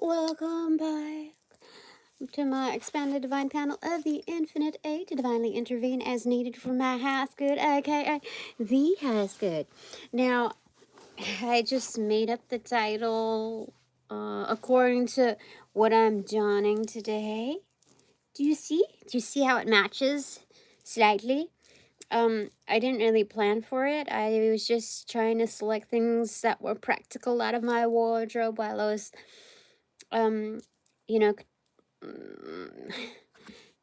Welcome back to my expanded divine panel of the Infinite Eight to divinely intervene as needed for my highest good, aka the highest good. Now, I just made up the title according to what I'm donning today. Do you see? Do you see how it matches slightly? I didn't really plan for it. I was just trying to select things that were practical out of my wardrobe while I was, um, you know,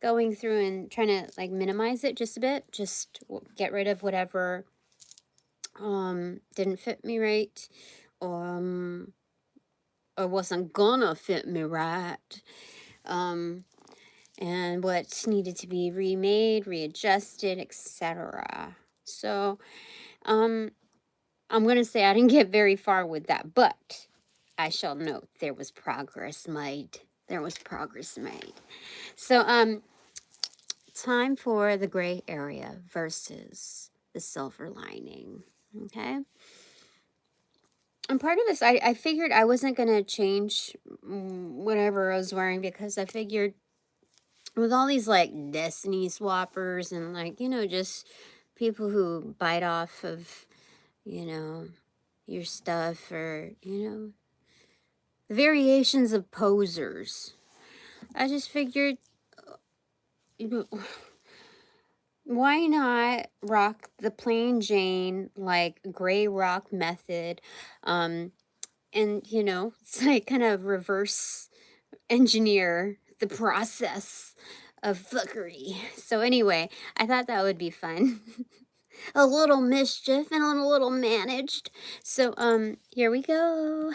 going through and trying to like minimize it just a bit, just get rid of whatever didn't fit me right, um or wasn't gonna fit me right, and what needed to be remade, readjusted, etc. So I'm gonna say I didn't get very far with that, but I shall note there was progress made. So time for the gray area versus the silver lining. Okay. And part of this, I figured I wasn't going to change whatever I was wearing because I figured with all these like destiny swappers and like, just people who bite off of, your stuff or, the variations of posers. I just figured, why not rock the plain Jane, like gray rock method? And, it's like kind of reverse engineer the process of fuckery. So, anyway, I thought that would be fun. A little mischief and a little managed. So, here we go.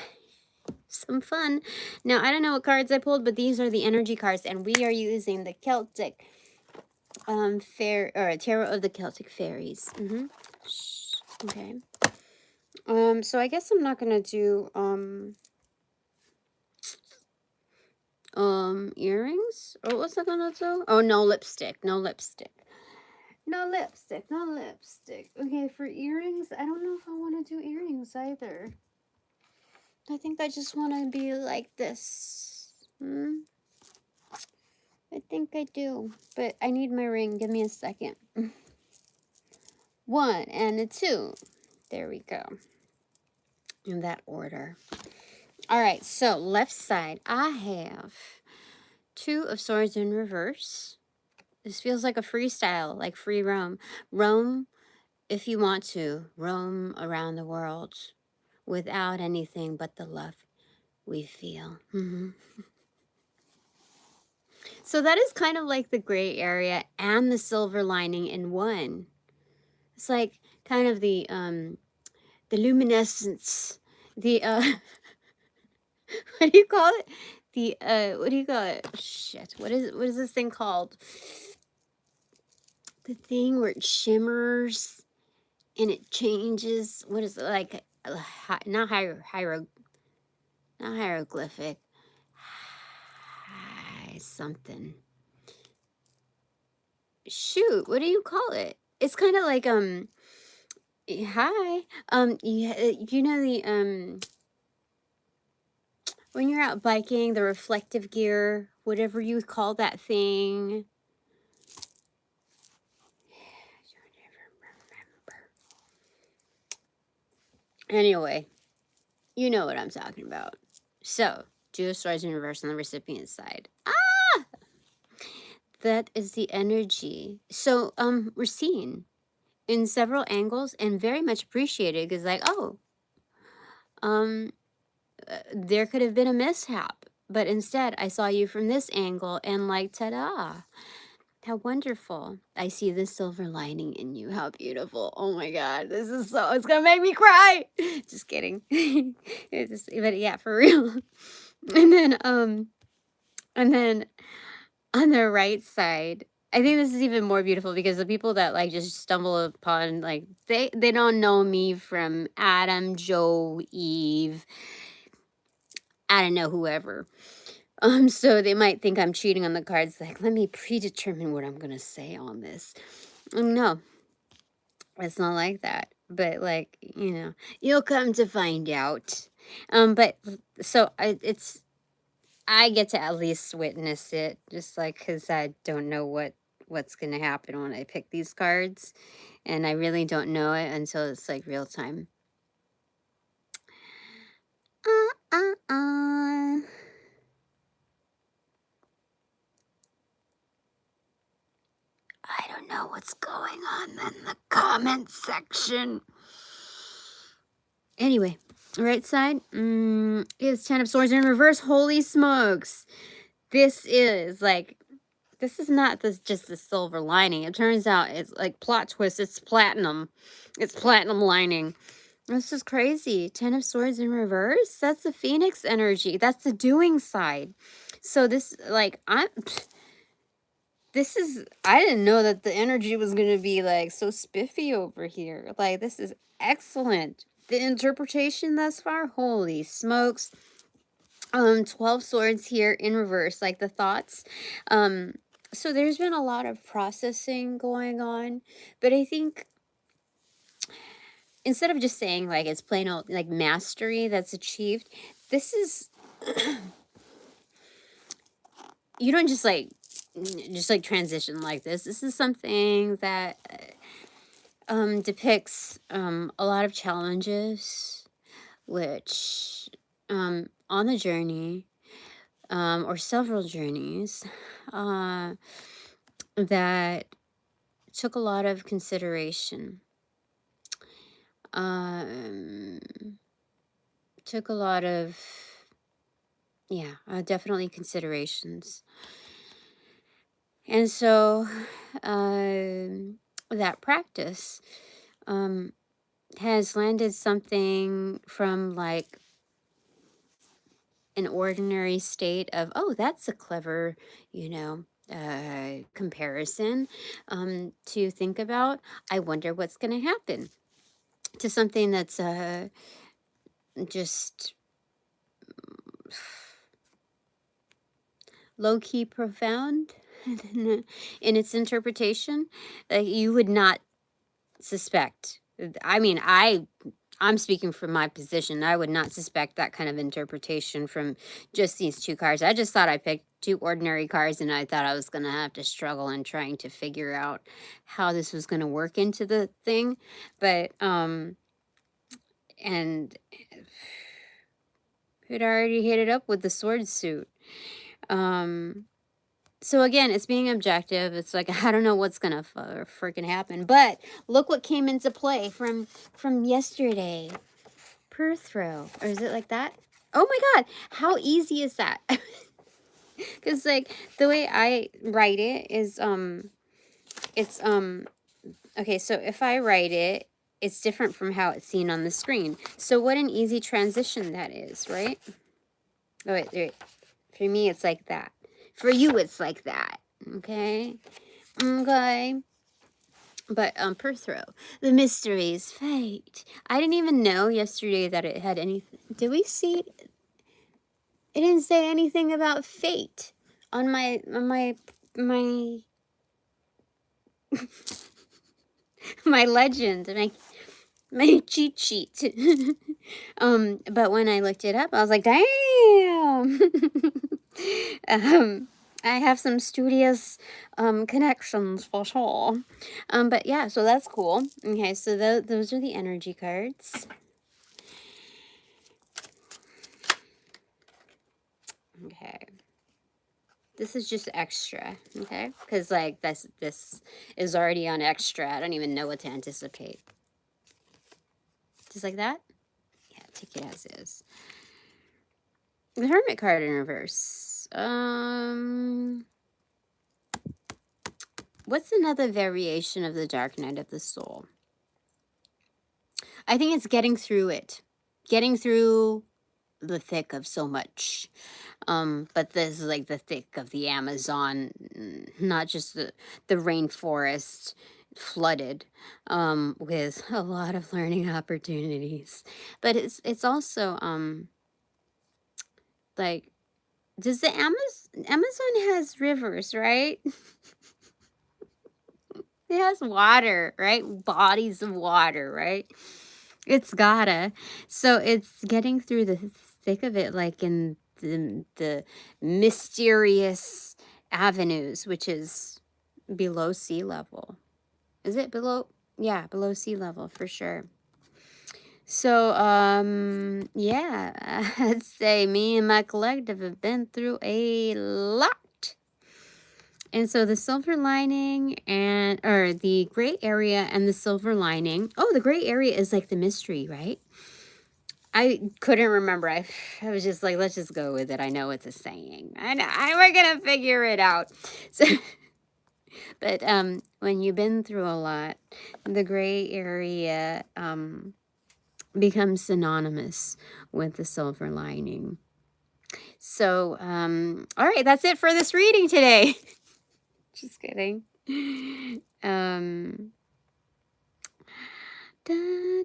Some fun. Now, I don't know what cards I pulled, but these are the energy cards, and we are using the Celtic Tarot of the Celtic Fairies. Okay. So I guess I'm not gonna do earrings. Or what was I gonna do? Oh, no lipstick. Okay, for earrings, I don't know if I want to do earrings either. I think I just want to be like this. I think I do, but I need my ring. Give me a second. 1 and a 2. There we go. In that order. All right, so left side, I have 2 of Swords in reverse. This feels like a freestyle, like free roam. Roam, if you want to, roam around the world without anything but the love we feel. So that is kind of like the gray area and the silver lining in one. It's like kind of the luminescence, the what do you call it? What do you call it? Shit. What is this thing called? The thing where it shimmers and it changes. What is it like? Not hieroglyphic. Something. Shoot, what do you call it? It's kind of like hi. You know the when you're out biking, the reflective gear, whatever you call that thing. Anyway, you know what I'm talking about. So, 2 of Swords in reverse on the recipient side. That is the energy. So, we're seen in several angles and very much appreciated because, like, there could have been a mishap, but instead I saw you from this angle and, like, ta-da. How wonderful. I see the silver lining in you. How beautiful. Oh my God. It's gonna make me cry. Just kidding. But yeah, for real. And then on the right side, I think this is even more beautiful because the people that like just stumble upon, like they don't know me from Adam, Joe, Eve, I don't know, whoever. So they might think I'm cheating on the cards. Like, let me predetermine what I'm gonna say on this. No, it's not like that. But like, you'll come to find out. But so it's I get to at least witness it, just like because I don't know what's gonna happen when I pick these cards, and I really don't know it until it's like real time. Uh, uh, uh. I don't know what's going on in the comment section. Anyway, right side is 10 of Swords in reverse. Holy smokes. This is not just the silver lining. It turns out it's like plot twist. It's platinum. It's platinum lining. This is crazy. 10 of Swords in reverse. That's the Phoenix energy. That's the doing side. So this, like, I didn't know that the energy was going to be like so spiffy over here. Like, this is excellent. The interpretation thus far, holy smokes. 12 swords here in reverse, like the thoughts. So there's been a lot of processing going on, but I think instead of just saying like it's plain old like mastery that's achieved, this is you don't just like transition like this. This is something that depicts a lot of challenges, which on the journey or several journeys that took a lot of consideration. Took a lot of, definitely considerations. And so that practice has landed something from like an ordinary state of, oh, that's a clever, comparison to think about. I wonder what's going to happen, to something that's just low-key profound in its interpretation that you would not suspect. I mean, I'm speaking from my position. I would not suspect that kind of interpretation from just these two cards. I just thought I picked two ordinary cards, and I thought I was going to have to struggle in trying to figure out how this was going to work into the thing. But, and it already hit it up with the sword suit. So again, it's being objective. It's like, I don't know what's gonna freaking happen. But look what came into play from yesterday. Per throw. Or is it like that? Oh my god, how easy is that? Because like the way I write it is it's okay, so if I write it, it's different from how it's seen on the screen. So what an easy transition that is, right? Oh wait. For me, it's like that. For you, it's like that. Okay? Okay. But per throw. The mysteries, fate. I didn't even know yesterday that it had anything. Did we see? It didn't say anything about fate on my my legend, my cheat sheet. But when I looked it up, I was like, damn. I have some studious connections for sure. But yeah, so that's cool. Okay, so those are the energy cards. Okay. This is just extra, okay? Because like this is already on extra. I don't even know what to anticipate. Just like that? Yeah, take it as is. The Hermit card in reverse. What's another variation of the Dark Night of the Soul? I think it's getting through it. Getting through the thick of so much. But this is like the thick of the Amazon, not just the rainforest flooded with a lot of learning opportunities. But it's also like, does the Amazon has rivers, right? It has water, right? Bodies of water, right? It's gotta. So it's getting through the thick of it, like in the mysterious avenues, which is below sea level. Is it below? Yeah, below sea level for sure. So, yeah, I'd say me and my collective have been through a lot. And so the silver lining or the gray area and the silver lining. Oh, the gray area is like the mystery, right? I couldn't remember. I was just like, let's just go with it. I know it's a saying. We're going to figure it out. So, but when you've been through a lot, the gray area becomes synonymous with the silver lining. So, all right, that's it for this reading today. Just kidding. Da,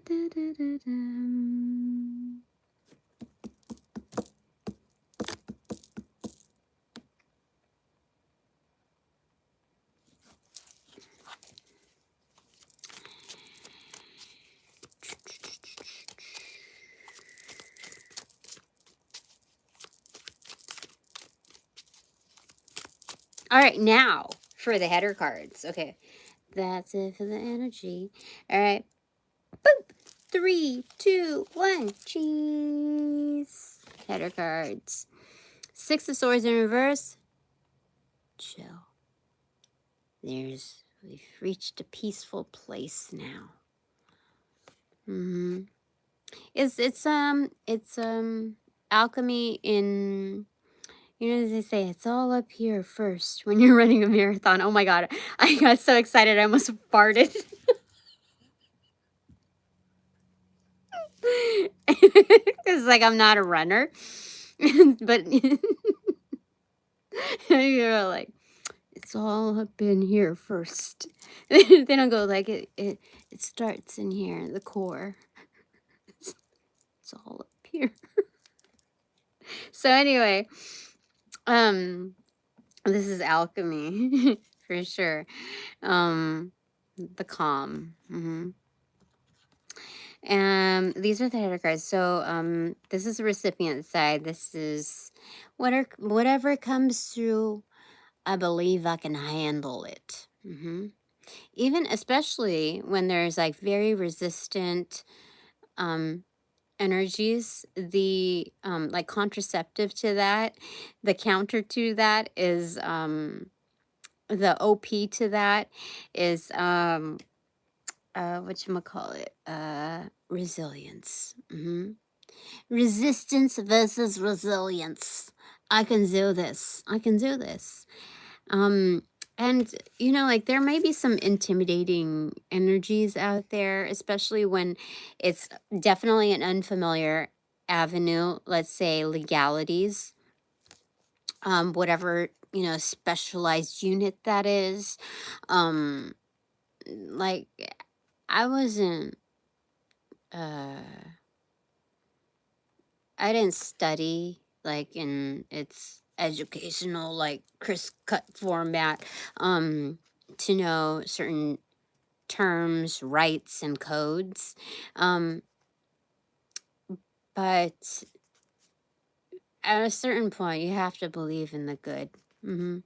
da, da, da, da. All right, now for the header cards. Okay, that's it for the energy. All right, boop. 3, 2, 1, cheese. Header cards. 6 of Swords in reverse. Chill. We've reached a peaceful place now. It's alchemy in, as they say, it's all up here first when you're running a marathon. Oh my God, I got so excited I almost farted. It's like I'm not a runner, but you're like, it's all up in here first. They don't go like it starts in here, the core. It's all up here. So anyway, this is alchemy for sure. The calm. And these are the header cards. So this is the recipient side. This is whatever comes through. I believe I can handle it. Even especially when there's like very resistant energies, the like contraceptive to that, the counter to that is the OP to that is whatchamacallit, resilience. Resistance versus resilience. I can do this. I can do this. And like there may be some intimidating energies out there, especially when it's definitely an unfamiliar avenue, let's say legalities, whatever, specialized unit that is. Like I wasn't, I didn't study like in its educational, like crisp cut format, to know certain terms, rights, and codes. But at a certain point, you have to believe in the good. You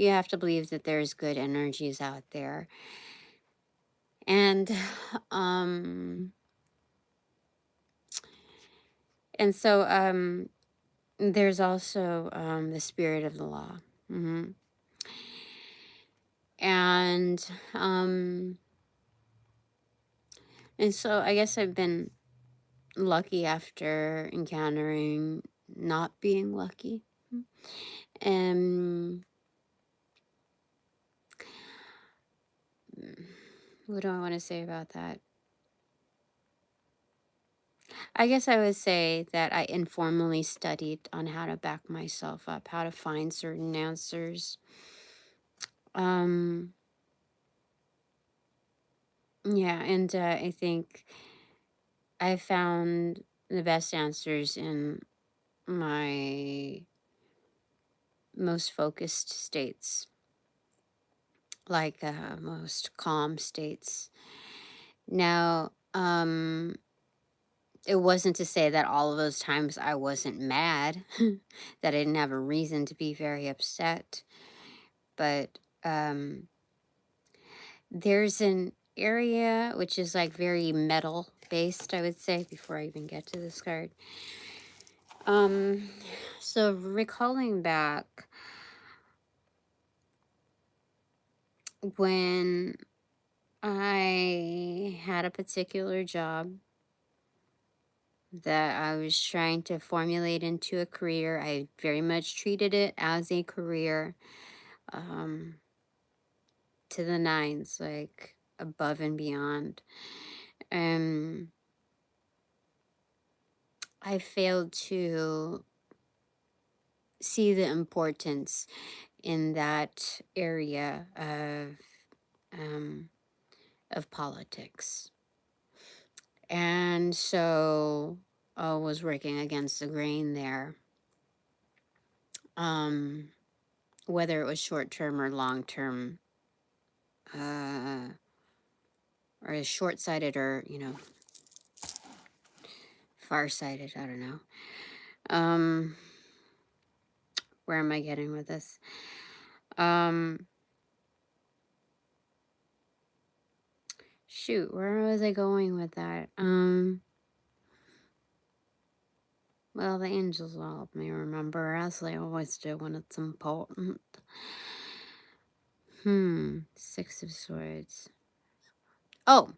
have to believe that there's good energies out there. And so there's also the spirit of the law. And so I guess I've been lucky after encountering not being lucky. And what do I want to say about that? I guess I would say that I informally studied on how to back myself up, how to find certain answers. Yeah, and I think I found the best answers in my most focused states, like most calm states. Now, it wasn't to say that all of those times I wasn't mad, that I didn't have a reason to be very upset. But there's an area which is like very metal based, I would say, before I even get to this card. So recalling back when I had a particular job that I was trying to formulate into a career, I very much treated it as a career, um, to the nines, like above and beyond. Um, I failed to see the importance in that area of politics. And so I was working against the grain there. Whether it was short term or long term, or short sighted or, far sighted, I don't know. Where am I getting with this? Shoot, where was I going with that? Well, the angels will help me remember, as they always do when it's important. Six of Swords. Oh,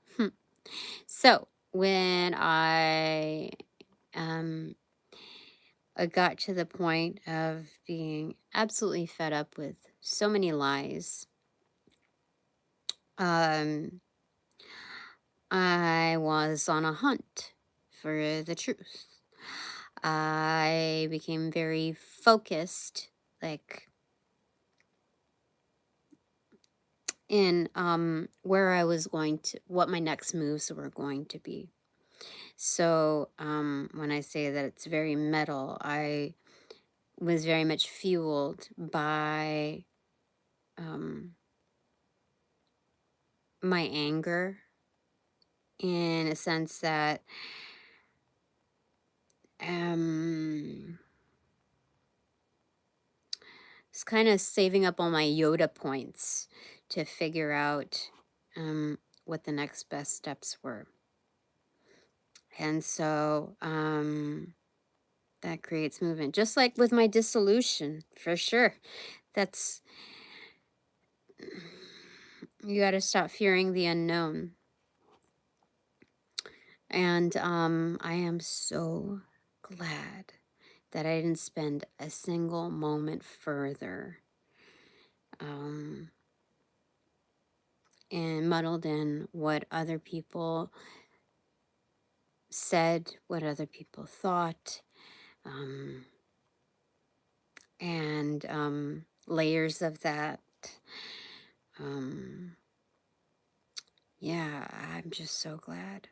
so when I got to the point of being absolutely fed up with so many lies, I was on a hunt for the truth. I became very focused, like in where I was going to, what my next moves were going to be. So when I say that it's very metal, I was very much fueled by my anger, in a sense that it's kind of saving up all my Yoda points to figure out what the next best steps were. And so that creates movement, just like with my dissolution, for sure. That's, you got to stop fearing the unknown. And I am so glad that I didn't spend a single moment further and muddled in what other people said, what other people thought, and layers of that. Yeah, I'm just so glad.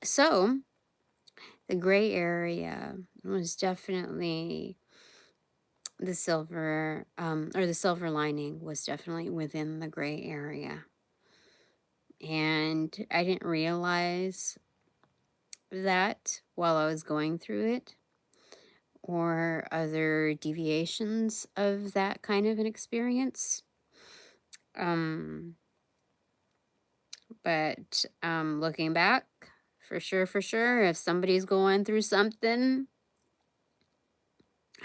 So the gray area was definitely the silver, or the silver lining was definitely within the gray area. And I didn't realize that while I was going through it, or other deviations of that kind of an experience. But looking back, for sure, if somebody's going through something,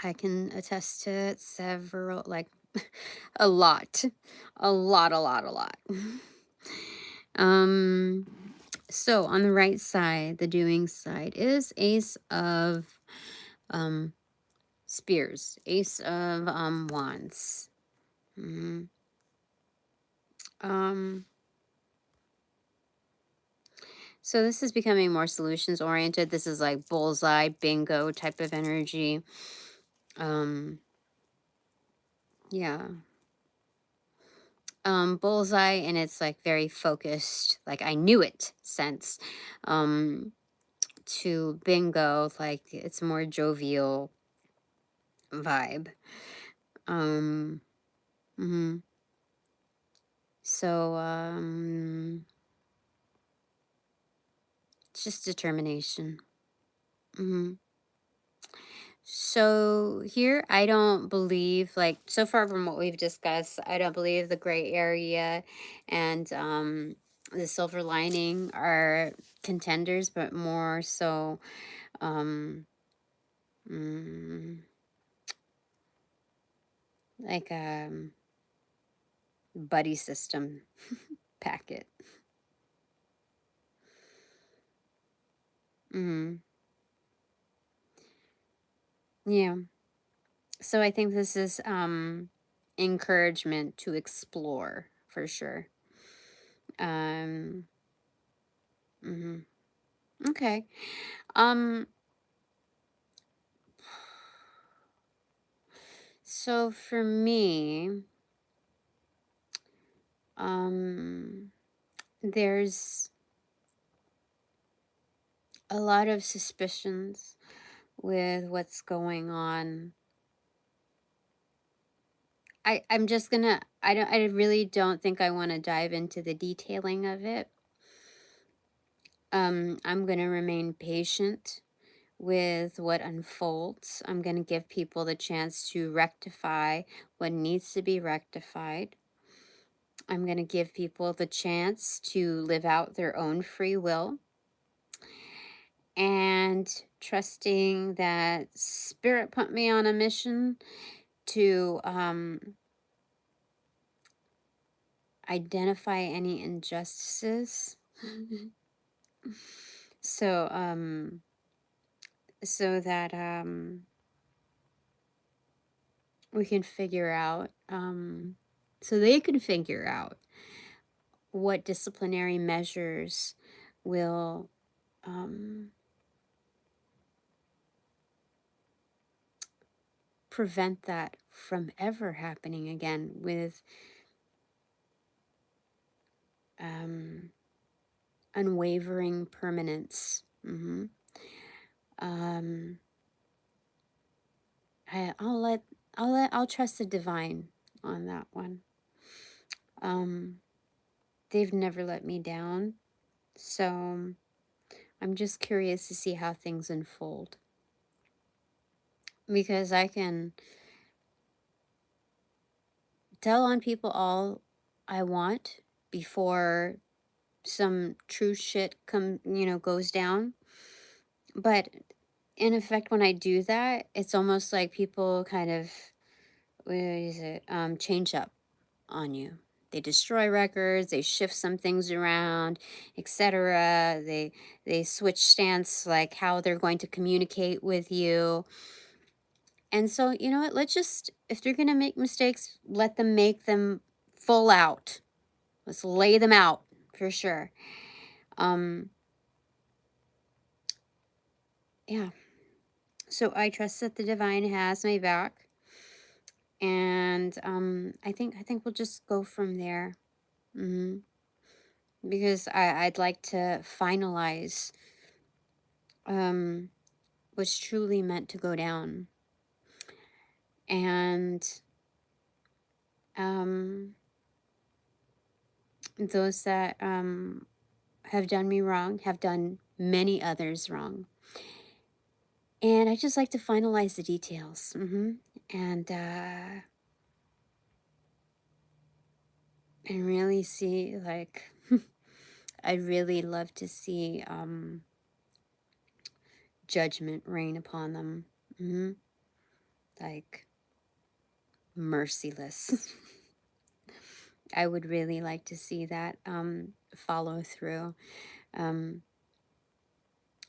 I can attest to several, like a lot. So on the right side, the doing side, is Ace of Spears, Ace of Wands. So this is becoming more solutions oriented. This is like bullseye, bingo type of energy. Yeah. Bullseye, and it's like very focused, like I knew it sense. To bingo, like it's a more jovial vibe. So It's just determination. So here, I don't believe, like, so far from what we've discussed, I don't believe the gray area and the silver lining are contenders, but more so um, mm, like a buddy system packet. Mm, yeah. So I think this is encouragement to explore for sure. Um, mhm. Okay. Um, so for me, um, there's a lot of suspicions with what's going on. I'm just gonna, I really don't think I want to dive into the detailing of it. I'm gonna remain patient with what unfolds. I'm gonna give people the chance to rectify what needs to be rectified. I'm gonna give people the chance to live out their own free will, and trusting that spirit put me on a mission to identify any injustices. so so that we can figure out so they can figure out what disciplinary measures will um, prevent that from ever happening again with um, unwavering permanence. Um, I'll I'll trust the divine on that one. Um, they've never let me down, so I'm just curious to see how things unfold, because I can tell on people all I want before some true shit goes down. But in effect, when I do that, it's almost like people kind of, what is it, change up on you. They destroy records, they shift some things around, etc. They switch stance, like how they're going to communicate with you. And so, you know what, let's just, if they're going to make mistakes, let them make them full out. Let's lay them out for sure. Yeah. So I trust that the divine has my back, and I think we'll just go from there. hmm Because I'd like to finalize what's truly meant to go down, and those that have done me wrong have done many others wrong, and I just like to finalize the details. And and really see, like, I really love to see judgment rain upon them. Like, merciless. I would really like to see that follow through,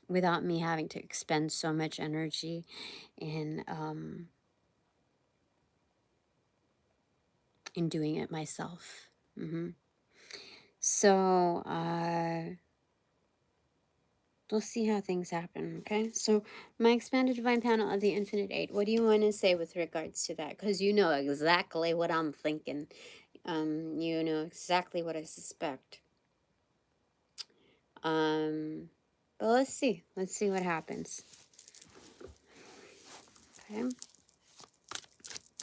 without me having to expend so much energy in doing it myself. So we'll see how things happen. Okay, so my expanded divine panel of the infinite eight, what do you want to say with regards to that? Because you know exactly what I'm thinking. You know exactly what I suspect. But let's see what happens. Okay,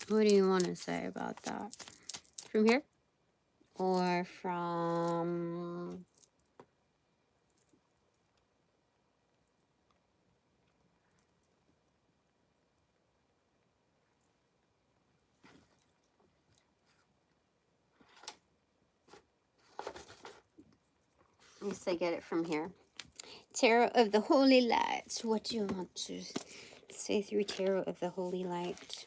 what do you want to say about that? From here, or from At least I get it from here. Tarot of the Holy Light. What do you want to say through Tarot of the Holy Light?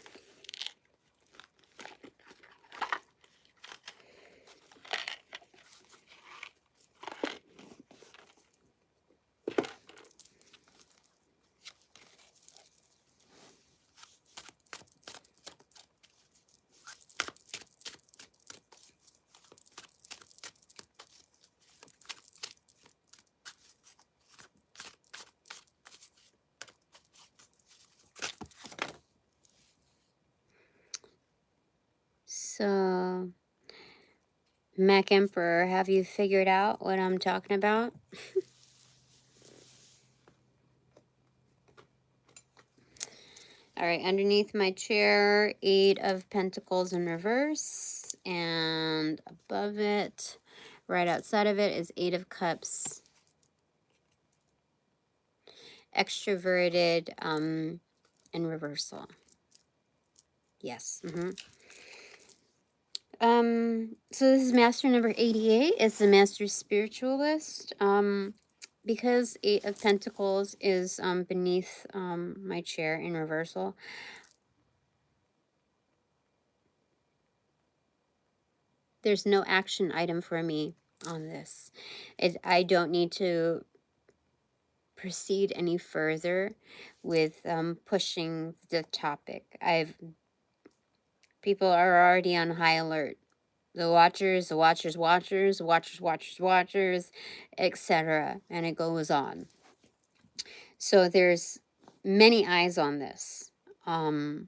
So, Mac Emperor, have you figured out what I'm talking about? All right, underneath my chair, 8 of Pentacles in reverse, and above it, right outside of it, is 8 of Cups, extroverted, in reversal. Yes. So this is master number 88. It's the master spiritualist. Because 8 of Pentacles is beneath my chair in reversal, there's no action item for me on this. I don't need to proceed any further with pushing the topic. People are already on high alert. The watchers, etc. And it goes on. So there's many eyes on this. I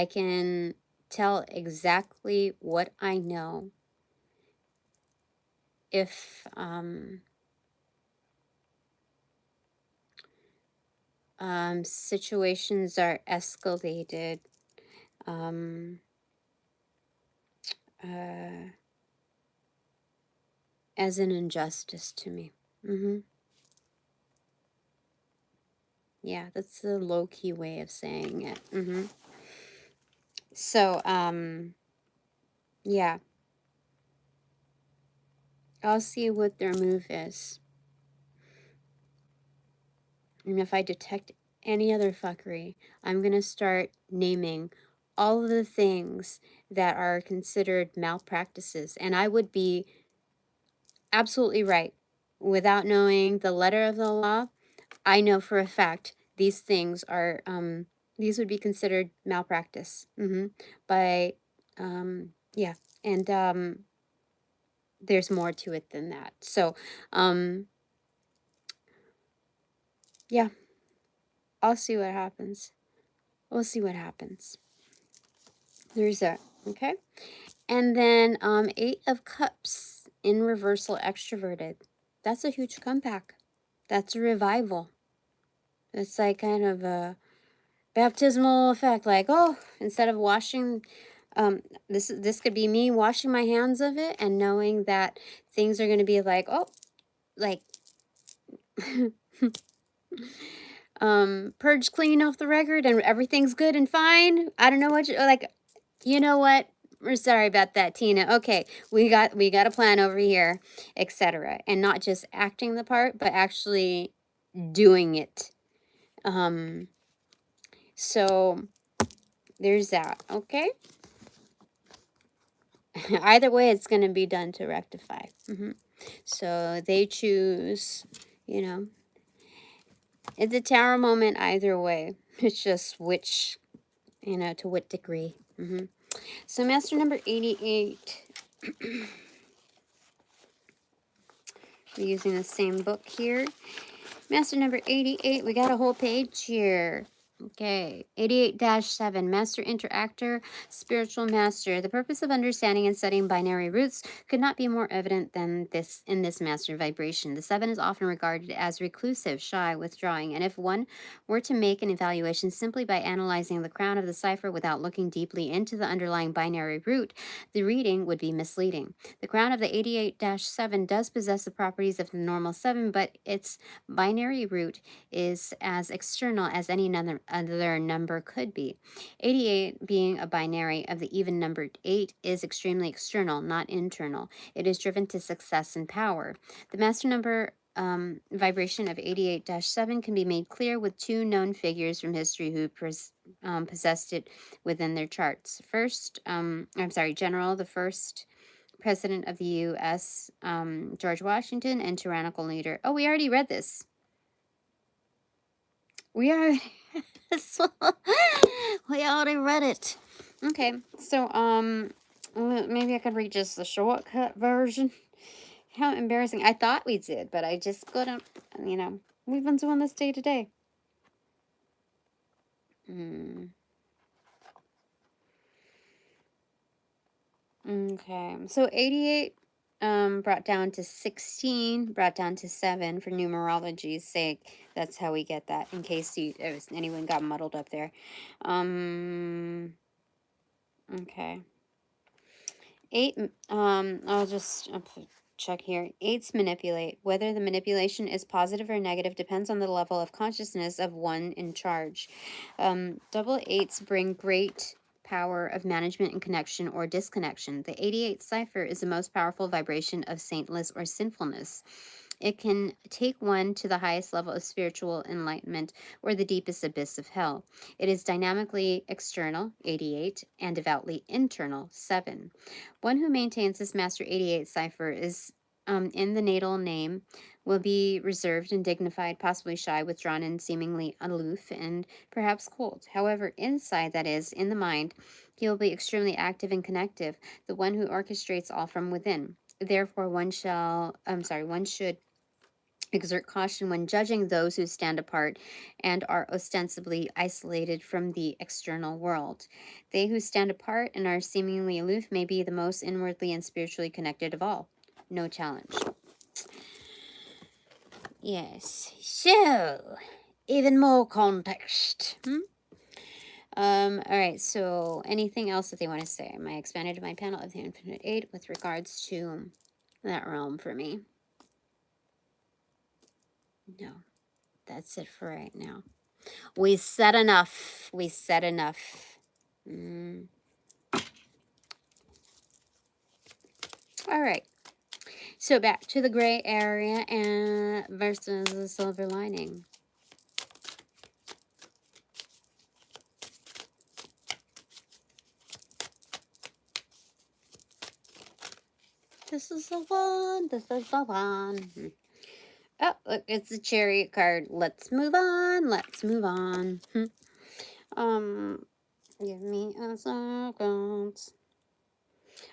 can tell exactly what I know if situations are escalated as an injustice to me. Yeah, that's the low-key way of saying it. So, yeah. I'll see what their move is. And if I detect any other fuckery, I'm going to start naming all of the things that are considered malpractices. And I would be absolutely right. Without knowing the letter of the law, I know for a fact these things are, these would be considered malpractice. Yeah. And there's more to it than that. So, yeah, I'll see what happens. We'll see what happens. There's that, okay? And then 8 of Cups in reversal, extroverted. That's a huge comeback. That's a revival. It's like kind of a baptismal effect. Like, oh, instead of washing, this could be me washing my hands of it and knowing that things are going to be like, oh, like, purge clean off the record and everything's good and fine. I don't know what you like. You know what? We're sorry about that, Tina. Okay, we got a plan over here, etc. And not just acting the part, but actually doing it. So there's that. Okay. Either way, it's going to be done to rectify. So they choose. You know, it's a tower moment either way. It's just which, to what degree. So master number 88. We're using the same book here. Master number 88. We got a whole page here. Okay, 88-7, Master Interactor, Spiritual Master. The purpose of understanding and studying binary roots could not be more evident than this in this master vibration. The 7 is often regarded as reclusive, shy, withdrawing, and if one were to make an evaluation simply by analyzing the crown of the cipher without looking deeply into the underlying binary root, the reading would be misleading. The crown of the 88-7 does possess the properties of the normal 7, but its binary root is as external as any other number could be. 88, being a binary of the even numbered 8, is extremely external, not internal. It is driven to success and power. The master number vibration of 88-7 can be made clear with two known figures from history who possessed it within their charts. General, the first President of the U.S., George Washington, and tyrannical leader. Oh, we already read this. We already we already read it. Okay, so maybe I could read just the shortcut version. How embarrassing. I thought we did, but I just couldn't, we've been doing this day to day. Okay, so 88 brought down to 16, brought down to 7 for numerology's sake. That's how we get that, in case anyone got muddled up there. Okay. 8, I'll just check here. 8s manipulate. Whether the manipulation is positive or negative depends on the level of consciousness of one in charge. Double 8s bring great power of management and connection or disconnection. The 88 cipher is the most powerful vibration of saintless or sinfulness. It can take one to the highest level of spiritual enlightenment or the deepest abyss of hell. It is dynamically external, 88, and devoutly internal, 7. One who maintains this Master 88 cipher is in the natal name will be reserved and dignified, possibly shy, withdrawn, and seemingly aloof, and perhaps cold. However, inside, that is, in the mind, he will be extremely active and connective, the one who orchestrates all from within. Therefore, one should exert caution when judging those who stand apart and are ostensibly isolated from the external world. They who stand apart and are seemingly aloof may be the most inwardly and spiritually connected of all. No challenge. Yes. So, even more context. All right, so anything else that they want to say? I expanded my panel of the Infinite 8 with regards to that realm for me. No, that's it for right now. We said enough. We said enough. All right. So back to the gray area and versus the silver lining. This is the one. This is the one. Oh, look, it's a chariot card. Let's move on. Let's move on. Give me a second.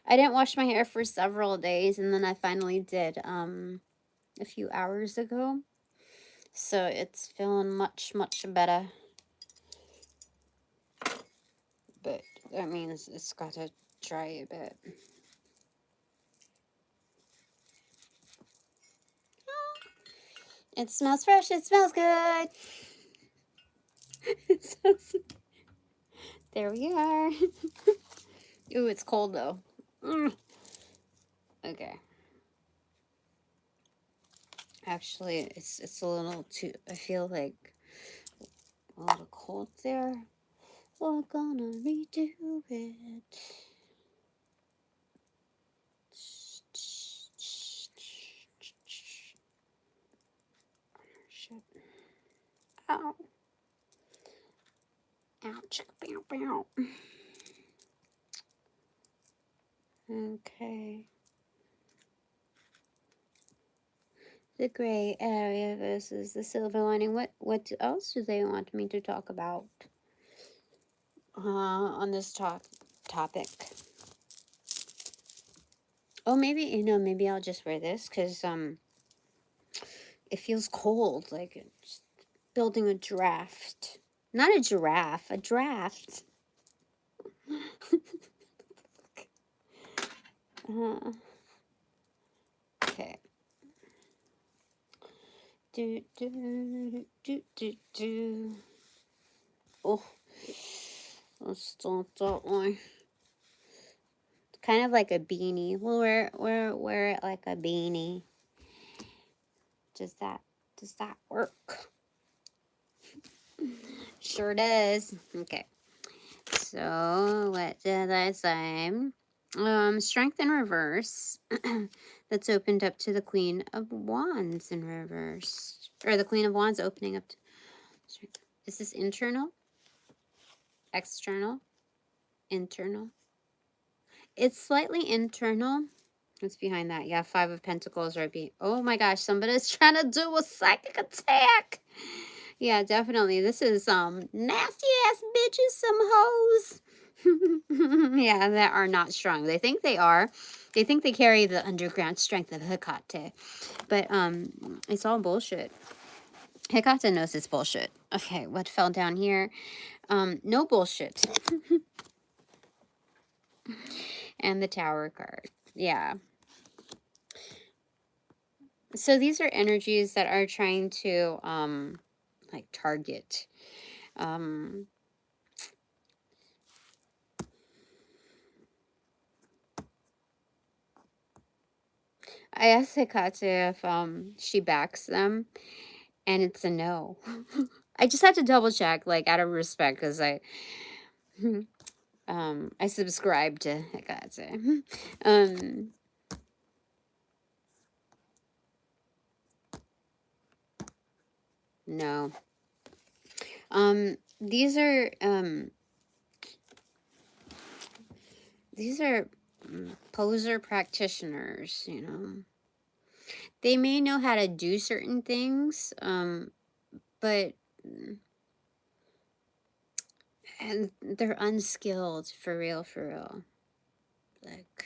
I didn't wash my hair for several days, and then I finally did a few hours ago. So it's feeling much, much better. But that means it's got to dry a bit. It smells fresh. It smells good. There we are. Ooh, it's cold though. Okay. Actually, it's a little too. I feel like a little cold there. We're gonna redo it. Shit. Ow. Ouch. Bow, bow. Okay. The gray area versus the silver lining. What else do they want me to talk about on this topic? Oh, maybe, maybe I'll just wear this because it feels cold, like it's building a draft. Not a giraffe, a draft. Okay. Oh, let's start that one. Kind of like a beanie. We'll wear it like a beanie. Does that work? Sure does. Okay. So, what did I say? Strength in reverse. That's opened up to the Queen of Wands in reverse. Or the Queen of Wands opening up to strength. Is this internal? External? Internal? It's slightly internal. What's behind that? Yeah, Five of Pentacles right being. Oh my gosh, somebody's trying to do a psychic attack. Yeah, definitely. This is nasty ass bitches, some hoes. Yeah, that are not strong. They think they are. They think they carry the underground strength of Hecate. But it's all bullshit. Hecate knows it's bullshit. Okay, what fell down here? No bullshit. And the Tower card. Yeah. So these are energies that are trying to like target I asked Hecate if she backs them, and it's a no. I just had to double check, like out of respect, because I subscribe to Hecate. No. These are poser practitioners, you know. They may know how to do certain things, but and they're unskilled for real. Like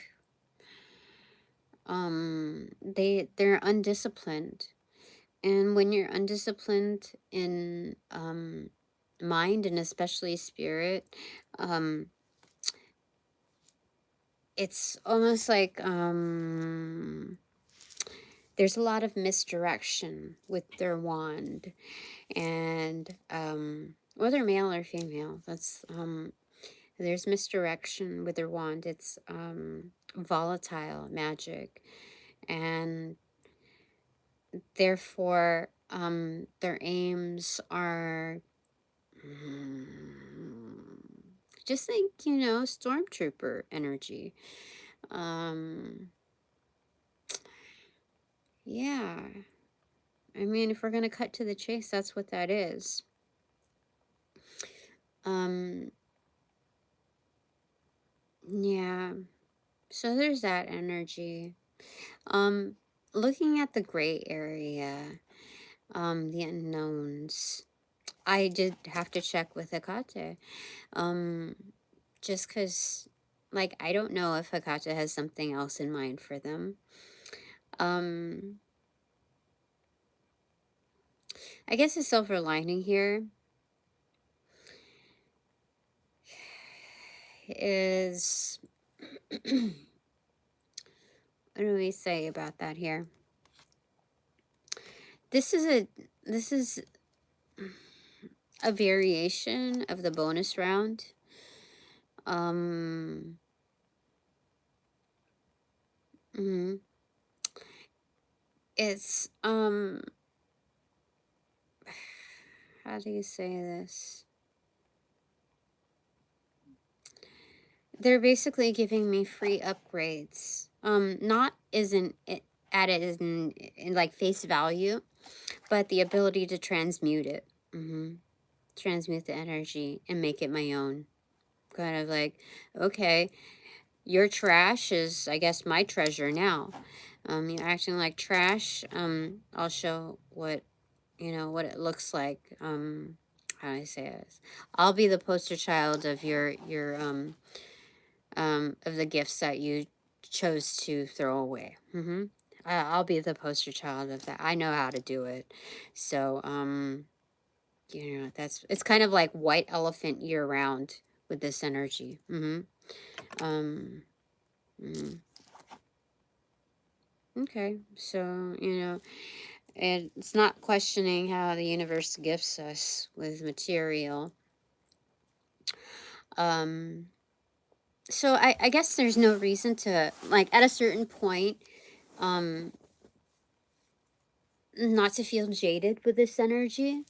they're undisciplined. And when you're undisciplined in mind and especially spirit, it's almost like there's a lot of misdirection with their wand. And whether male or female, that's there's misdirection with their wand. It's volatile magic, and therefore their aims are just think, you know, stormtrooper energy. Yeah, I mean, if we're gonna cut to the chase, that's what that is. Yeah, so there's that energy. Looking at the gray area, the unknowns, I did have to check with Hecate. Just because, like, I don't know if Hecate has something else in mind for them. I guess the silver lining here is what do we say about that here? This is a variation of the bonus round. It's how do you say this? They're basically giving me free upgrades. Not isn't it added in like face value, but the ability to transmute it. Transmute the energy and make it my own. Kind of like, okay, your trash is, I guess, my treasure now. You're acting like trash. I'll show what, you know, what it looks like. How do I say this? I'll be the poster child of your of the gifts that you chose to throw away. I'll be the poster child of that. I know how to do it. So, you know, it's kind of like white elephant year round with this energy. Okay, so, you know, it's not questioning how the universe gifts us with material. So I guess there's no reason to, like, at a certain point, not to feel jaded with this energy.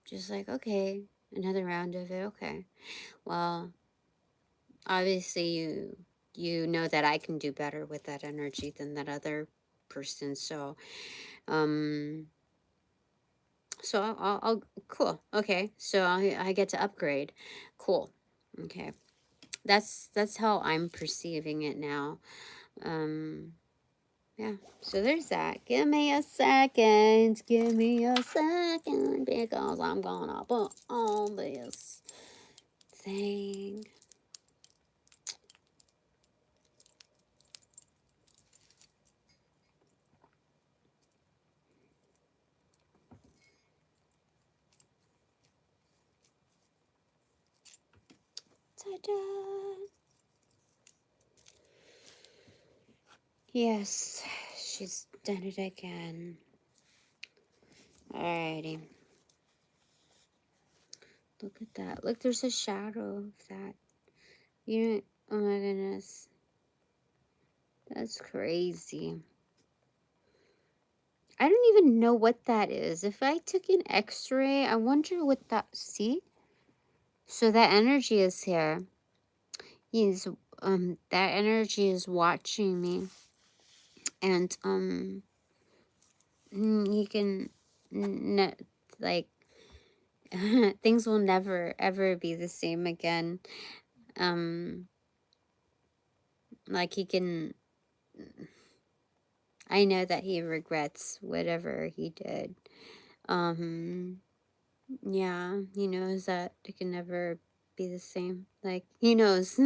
just like, okay, another round of it. Okay. Well, obviously you know that I can do better with that energy than that other person. So, um, so I'll cool. Okay. So I get to upgrade. Cool. Okay. That's how I'm perceiving it now. Um, yeah. So there's that. Give me a second. Give me a second because I'm gonna put on this thing. Ta-da! Yes, she's done it again. Alrighty. Look at that. Look, there's a shadow of that. You know, oh my goodness. That's crazy. I don't even know what that is. If I took an x-ray, I wonder what that, see? So that energy is here. He's, that energy is watching me. And, you can, like, things will never, ever be the same again. Like he can, I know that he regrets whatever he did. Yeah, he knows that it can never be the same. Like he knows,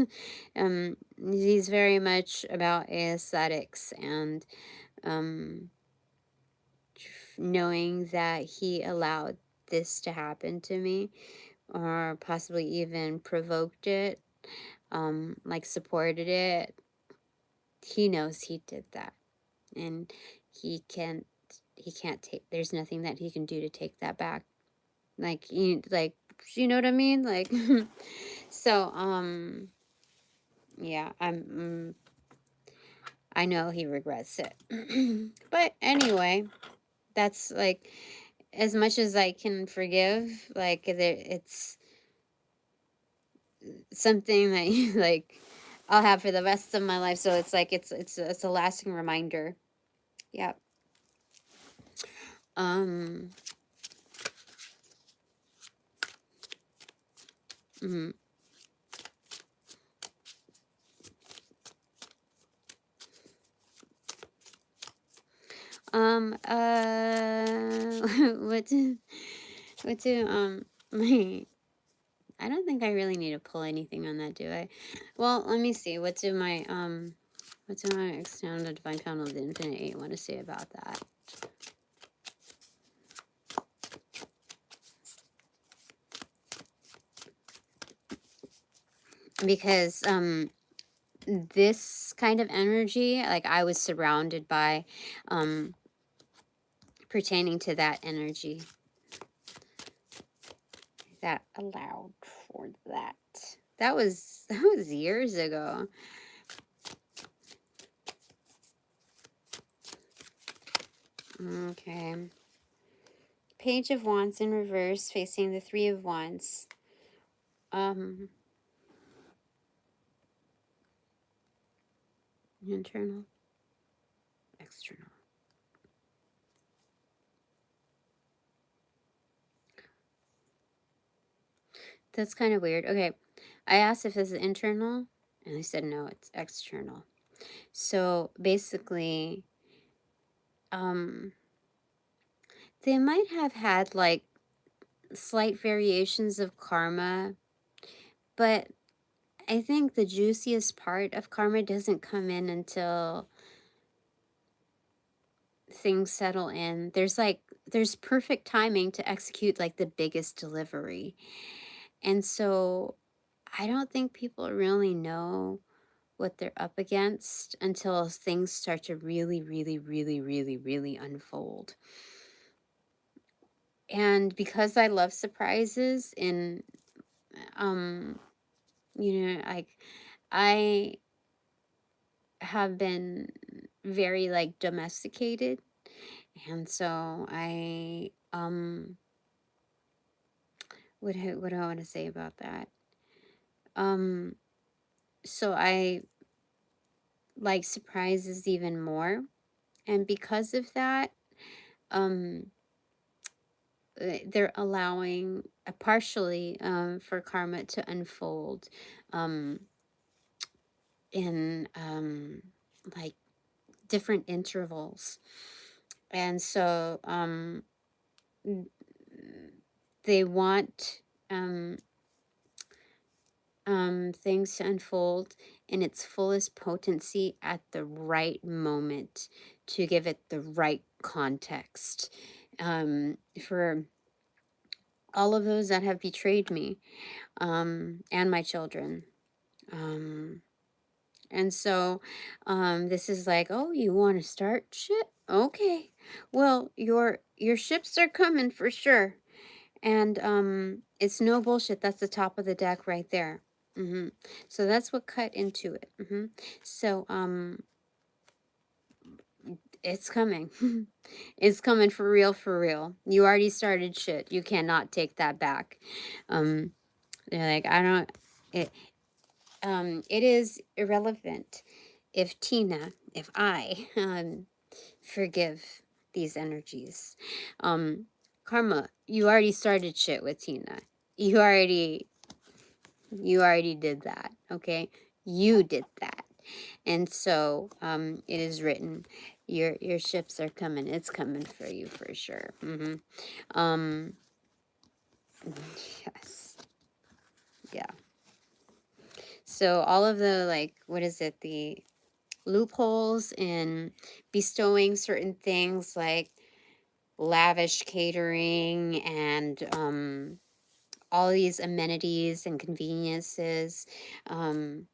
he's very much about aesthetics and, knowing that he allowed this to happen to me or possibly even provoked it, like supported it. He knows he did that, and he can't take, there's nothing that he can do to take that back. Like you know what I mean? Like so yeah, I know he regrets it. But anyway, that's like as much as I can forgive, like it's something that like I'll have for the rest of my life. So it's like it's a lasting reminder. Yep. Um mhm. What do, my, I don't think I really need to pull anything on that, do I? Well, let me see. What do my extended divine panel of the infinite eight want to say about that? Because, this kind of energy, like I was surrounded by, pertaining to that energy that allowed for that. That was years ago. Okay. Page of Wands in reverse, facing the Three of Wands. Internal, external. That's kind of weird. Okay, I asked if it's internal, and they said no, it's external. So basically, they might have had like slight variations of karma, but I think the juiciest part of karma doesn't come in until things settle in. There's perfect timing to execute like the biggest delivery. And so I don't think people really know what they're up against until things start to really, really, really, really, really unfold. And because I love surprises and like I have been very like domesticated, and so I what do I want to say about that? So I like surprises even more, and because of that, um they're allowing partially for karma to unfold um in like different intervals. And so they want um things to unfold in its fullest potency at the right moment to give it the right context. For all of those that have betrayed me, and my children. Um, and so this is like, oh, you want to start shit? Okay. Well, your ships are coming for sure. And it's no bullshit. That's the top of the deck right there. So that's what cut into it. So it's coming. It's coming for real, for real. You already started shit. You cannot take that back. They're like, I don't. It is irrelevant if Tina, if I forgive these energies. Karma, you already started shit with Tina. You already did that, okay? You did that. And so it is written, your ships are coming. It's coming for you for sure. Yes. Yeah. So all of the, like, what is it? The loopholes in bestowing certain things like lavish catering and all these amenities and conveniences um,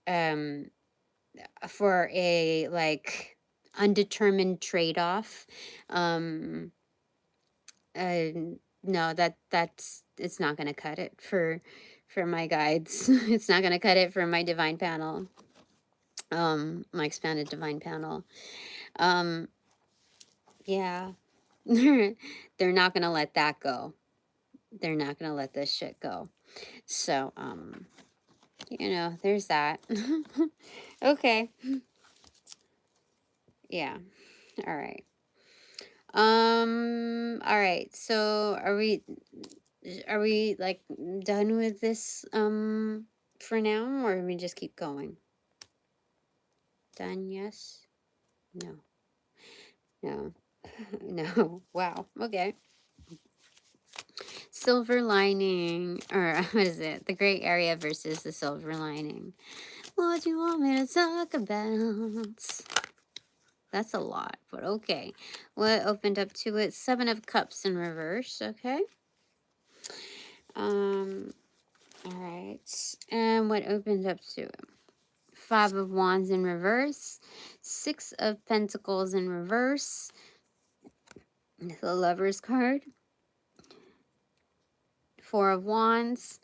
um, for a like undetermined trade-off. Um, uh, no, that's it's not gonna cut it for my guides. It's not gonna cut it for my divine panel. My expanded divine panel. Yeah. They're not gonna let that go. They're not gonna let this shit go. So, there's that. Okay. Yeah. All right. All right. So are we like done with this for now, or we just keep going? Done, yes? No. No. No. Wow. Okay. Silver lining, or what is it? The gray area versus the silver lining. What do you want me to talk about? That's a lot, but okay. What opened up to it? 7 of Cups in reverse, okay. All right. And what opened up to it? 5 of Wands in reverse. 6 of Pentacles in reverse. The Lover's card. 4 of Wands.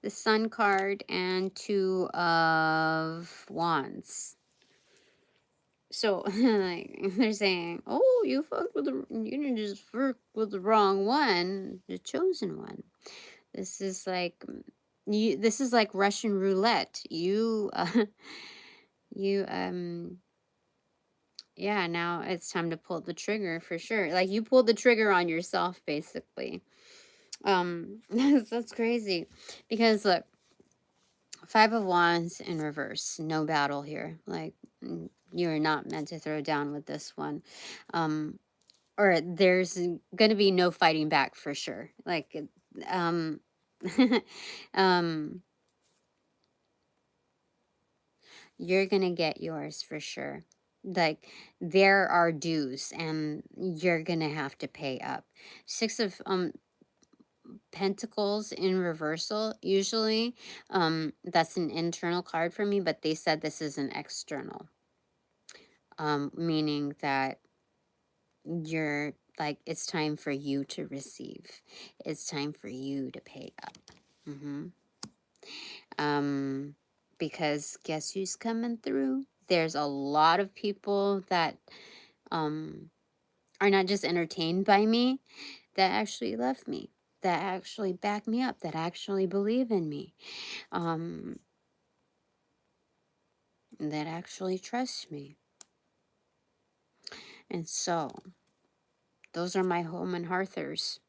The Sun card. And 2 of Wands. So, like, they're saying, oh, you didn't just fuck with the wrong one, the chosen one. This is like, this is like Russian roulette. Yeah, now it's time to pull the trigger for sure. Like, you pulled the trigger on yourself, basically. That's crazy. Because, look, 5 of Wands in reverse. No battle here. Like, you are not meant to throw down with this one. Or there's going to be no fighting back for sure. Like, um, you're going to get yours for sure. Like, there are dues and you're going to have to pay up. 6 of Pentacles in reversal, usually that's an internal card for me, but they said this is an external, meaning that you're like, it's time for you to receive. It's time for you to pay up. Because guess who's coming through? There's a lot of people that are not just entertained by me, that actually love me. that actually back me up, that actually believe in me, that actually trust me. And so those are my home and hearthers.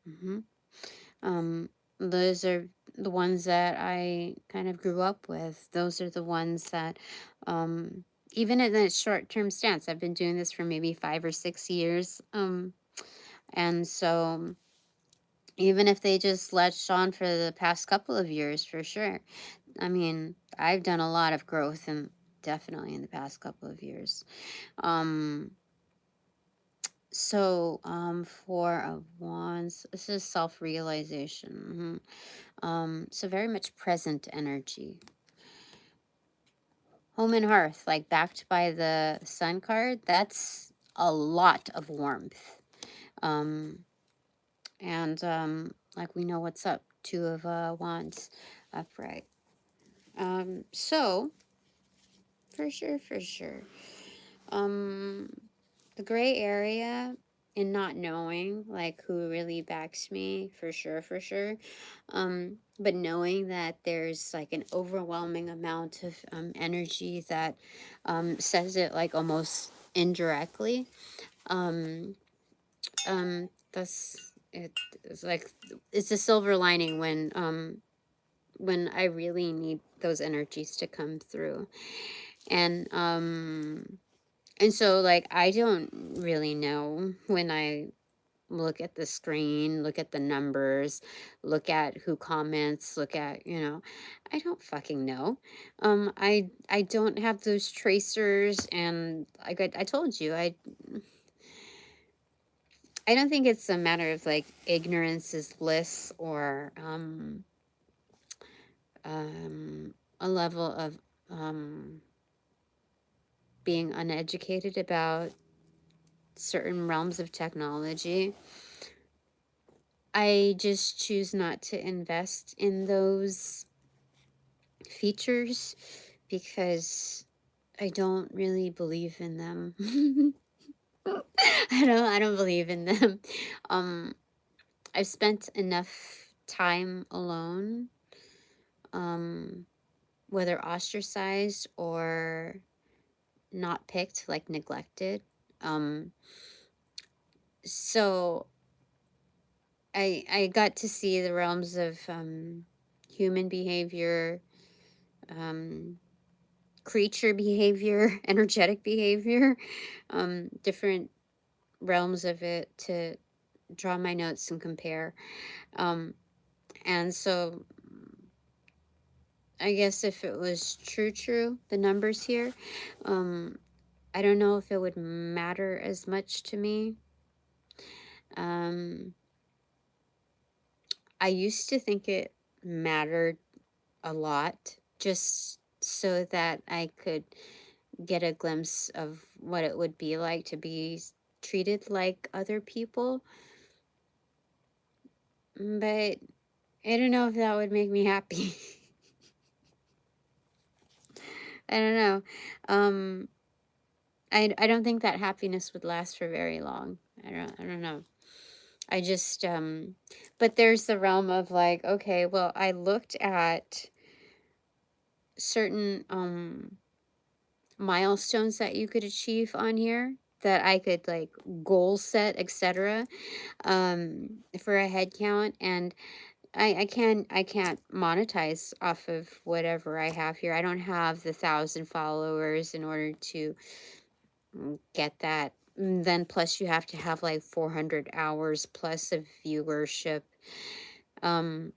Those are the ones that I kind of grew up with. Those are the ones that, even in a short-term stance, I've been doing this for maybe 5 or 6 years. And so even if they just latched on for the past couple of years, for sure. I mean, I've done a lot of growth and definitely in the past couple of years. Four of Wands, this is self-realization. So very much present energy. Home and hearth, like backed by the Sun card, that's a lot of warmth. Like we know what's up. Two of Wands upright. So for sure. The gray area in not knowing like who really backs me, for sure. But knowing that there's like an overwhelming amount of energy that says it like almost indirectly. That's it. It's like it's a silver lining when I really need those energies to come through. And so like I don't really know when I look at the screen, look at the numbers, look at who comments, look at, I don't fucking know. I don't have those tracers, and like I told you, I don't think it's a matter of like ignorance is bliss, or a level of being uneducated about certain realms of technology. I just choose not to invest in those features because I don't really believe in them. I don't believe in them. I've spent enough time alone, whether ostracized or not picked, like neglected. So I got to see the realms of human behavior, creature behavior, energetic behavior, different realms of it to draw my notes and compare. And so I guess if it was true, the numbers here, I don't know if it would matter as much to me. I used to think it mattered a lot, just so that I could get a glimpse of what it would be like to be treated like other people. But I don't know if that would make me happy. I don't know. I don't think that happiness would last for very long. I don't know. I just but there's the realm of like, okay, well, I looked at certain milestones that you could achieve on here that I could like goal set, etc. For a head count, and I can't monetize off of whatever I have here. I don't have the 1,000 followers in order to get that. Then plus you have to have like 400 hours plus of viewership. And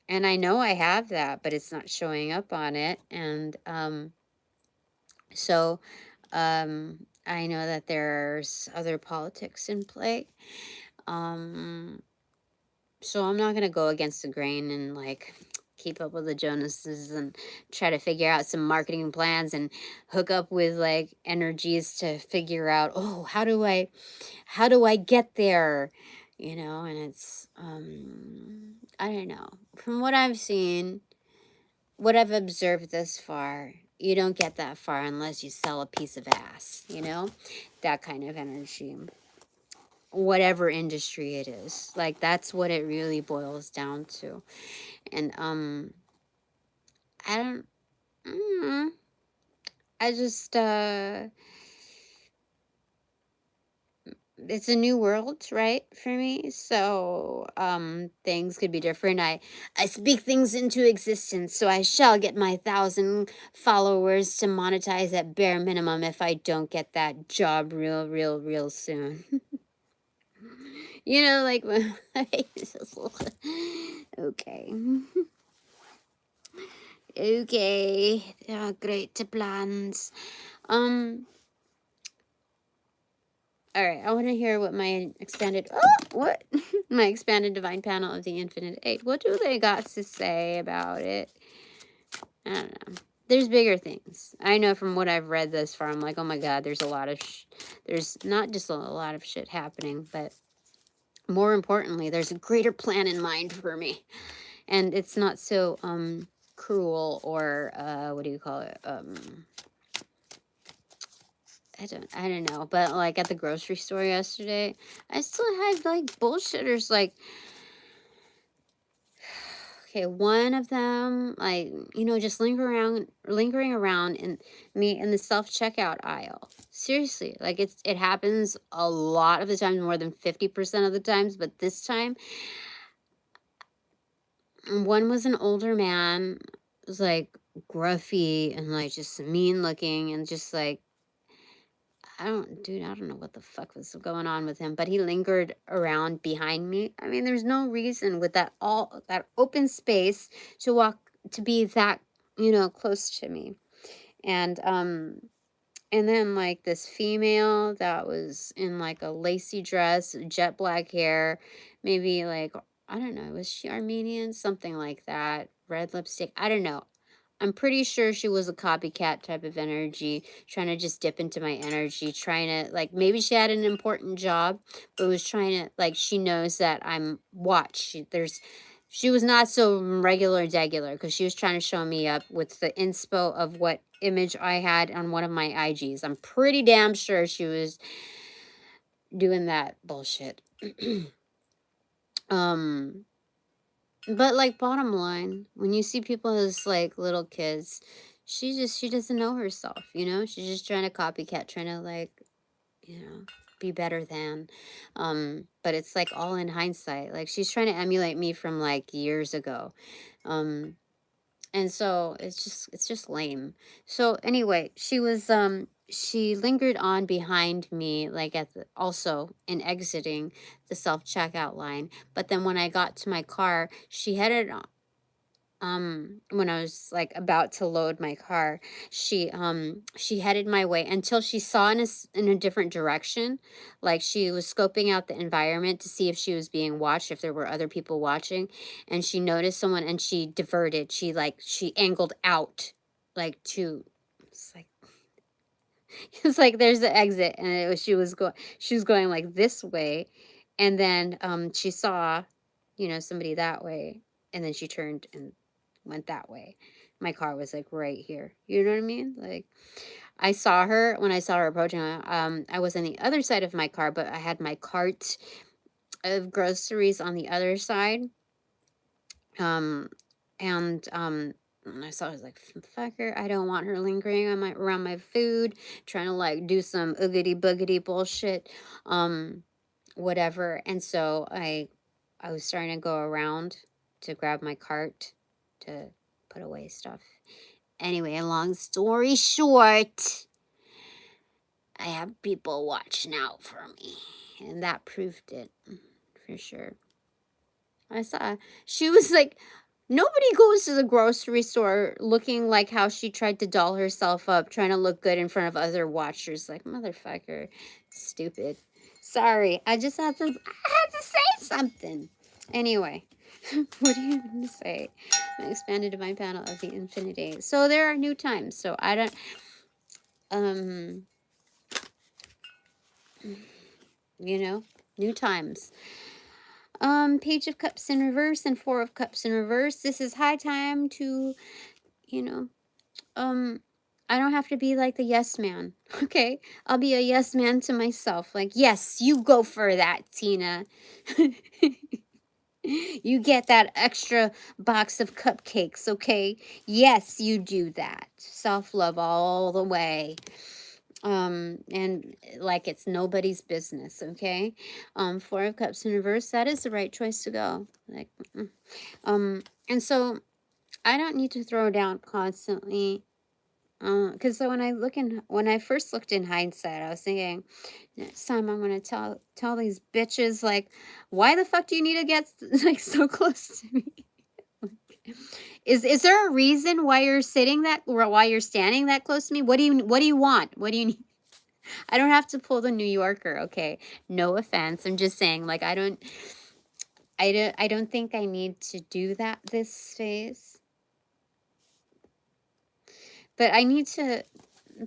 I know I have that, but it's not showing up on it. And so I know that there's other politics in play. So I'm not going to go against the grain and like keep up with the Jonases and try to figure out some marketing plans and hook up with like energies to figure out, oh, how do I get there? And it's I don't know. From what I've seen, what I've observed thus far, you don't get that far unless you sell a piece of ass, that kind of energy. whatever industry it is. Like, that's what it really boils down to. And I don't I just it's a new world, right, for me. So things could be different. I speak things into existence, so I shall get my 1,000 followers to monetize at bare minimum if I don't get that job real soon. You know, like okay. Okay. Great plans. All right, I want to hear what my expanded what my expanded divine panel of the Infinite Eight. What do they got to say about it? I don't know. There's bigger things. I know from what I've read thus far. I'm like, oh my god, there's a lot of there's not just a lot of shit happening, but more importantly, there's a greater plan in mind for me, and it's not so cruel or what do you call it? I don't know, but like at the grocery store yesterday, I still had like bullshitters like, okay, one of them, like, you know, just lingering around in me in the self-checkout aisle. Seriously, like it happens a lot of the times, more than 50% of the times, but this time one was an older man, was like gruffy and like just mean looking and just like I don't know what the fuck was going on with him, but he lingered around behind me. I mean, there's no reason with that open space to walk to be that, you know, close to me. And then like this female that was in like a lacy dress, jet black hair, maybe like I don't know, was she Armenian? Something like that. Red lipstick. I don't know. I'm pretty sure she was a copycat type of energy, trying to just dip into my energy, trying to, like, maybe she had an important job, but was trying to, like, she knows that I'm watched. She was not so regular degular because she was trying to show me up with the inspo of what image I had on one of my IGs. I'm pretty damn sure she was doing that bullshit. um, But like bottom line, when you see people as like little kids, she doesn't know herself, you know? She's just trying to copycat, trying to like, you know, be better than. But it's like all in hindsight. Like she's trying to emulate me from like years ago. Um and so it's just lame. So anyway, she lingered on behind me like at the, also in exiting the self checkout line, but then when I got to my car she headed when I was like about to load my car, she headed my way until she saw in a different direction. Like she was scoping out the environment to see if she was being watched, if there were other people watching, and she noticed someone and she diverted. She angled out like to it's like it's like there's the exit and she was going like this way, and then she saw, you know, somebody that way, and then she turned and went that way. My car was like right here. You know what I mean? Like I saw her when I saw her approaching. I was on the other side of my car, but I had my cart of groceries on the other side. Um, and I saw, I was like, fucker, I don't want her lingering on around my food, trying to like do some oogity boogity bullshit, whatever. And so I was starting to go around to grab my cart to put away stuff. Anyway, long story short, I have people watching out for me, and that proved it for sure. I saw she was like, nobody goes to the grocery store looking like how she tried to doll herself up, trying to look good in front of other watchers. Like, motherfucker, stupid. Sorry, I had to say something. Anyway, what do you want to say? My expanded divine panel of the infinity. So there are new times. So I don't, you know, new times. Page of Cups in reverse and Four of Cups in reverse. This is high time to, you know, I don't have to be like the yes man. Okay, I'll be a yes man to myself. Like, yes, you go for that, Tina. You get that extra box of cupcakes, okay? Yes, you do that. Self-love all the way. And like it's nobody's business, okay? Four of Cups in reverse, that is the right choice to go. Like, and so I don't need to throw down constantly. Because so when I first looked in hindsight, I was thinking, next time I'm gonna tell these bitches, like, why the fuck do you need to get like so close to me? Is there a reason why you're sitting that, or why you're standing that close to me? What do you want? What do you need? I don't have to pull the New Yorker, okay? No offense. I'm just saying, like, I don't think I need to do that this phase. But I need to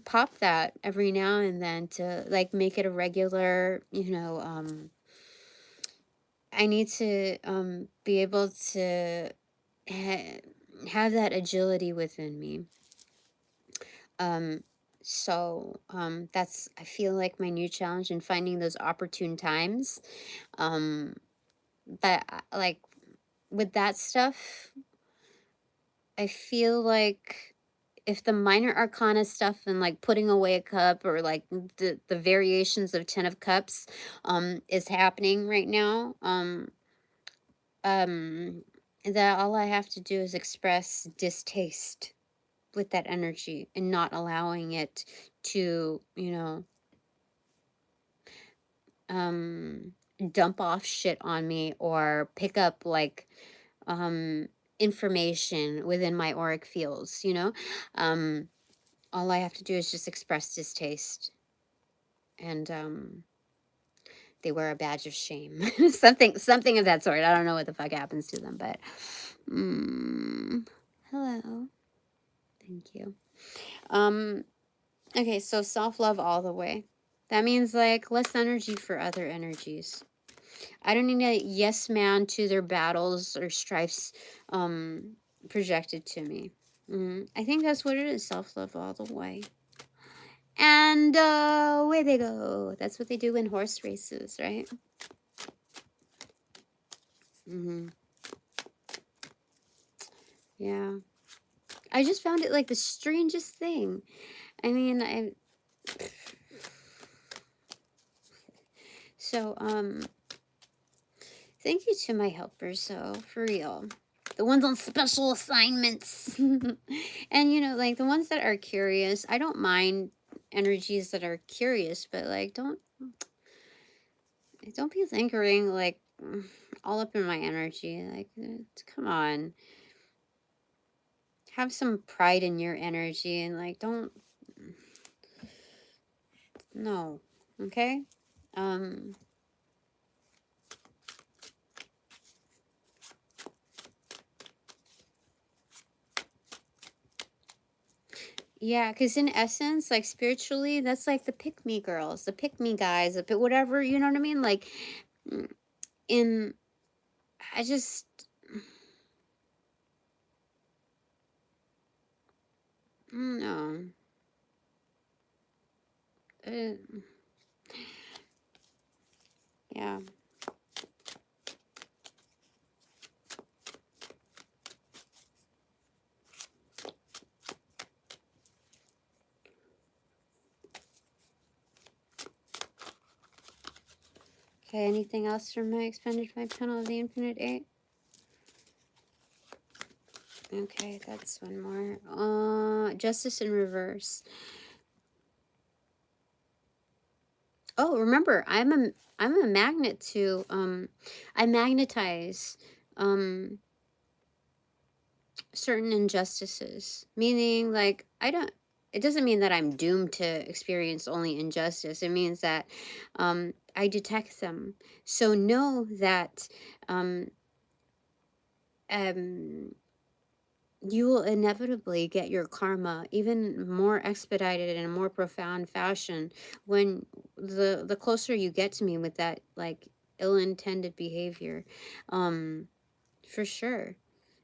pop that every now and then to like make it a regular, I need to be able to have that agility within me. That's, I feel like, my new challenge in finding those opportune times. But like with that stuff, I feel like if the minor arcana stuff and like putting away a cup, or like the variations of 10 of cups is happening right now, um that all I have to do is express distaste with that energy and not allowing it to, dump off shit on me or pick up like information within my auric fields, all I have to do is just express distaste, and they wear a badge of shame. Something of that sort. I don't know what the fuck happens to them, but hello. Thank you. Okay, so self-love all the way. That means like less energy for other energies. I don't need a yes man to their battles or strifes projected to me. I think that's what it is, self-love all the way. And away they go. That's what they do in horse races, right? Yeah. I just found it like the strangest thing. I mean, so, thank you to my helpers, so, for real. The ones on special assignments. And, like, the ones that are curious, I don't mind energies that are curious, but, like, don't be lingering, like, all up in my energy. Like, come on. Have some pride in your energy and, like, don't... No. Okay? Yeah, because in essence, like spiritually, that's like the pick me girls, the pick me guys, the whatever, you know what I mean? Like, in, I just, no. Yeah. Okay, anything else from my expanded five panel of the Infinite Eight? Okay, that's one more. Justice in reverse. Oh, remember, I'm a magnet to I magnetize certain injustices, meaning like it doesn't mean that I'm doomed to experience only injustice. It means that I detect them. So know that um, you will inevitably get your karma even more expedited in a more profound fashion when the closer you get to me with that like ill-intended behavior. For sure.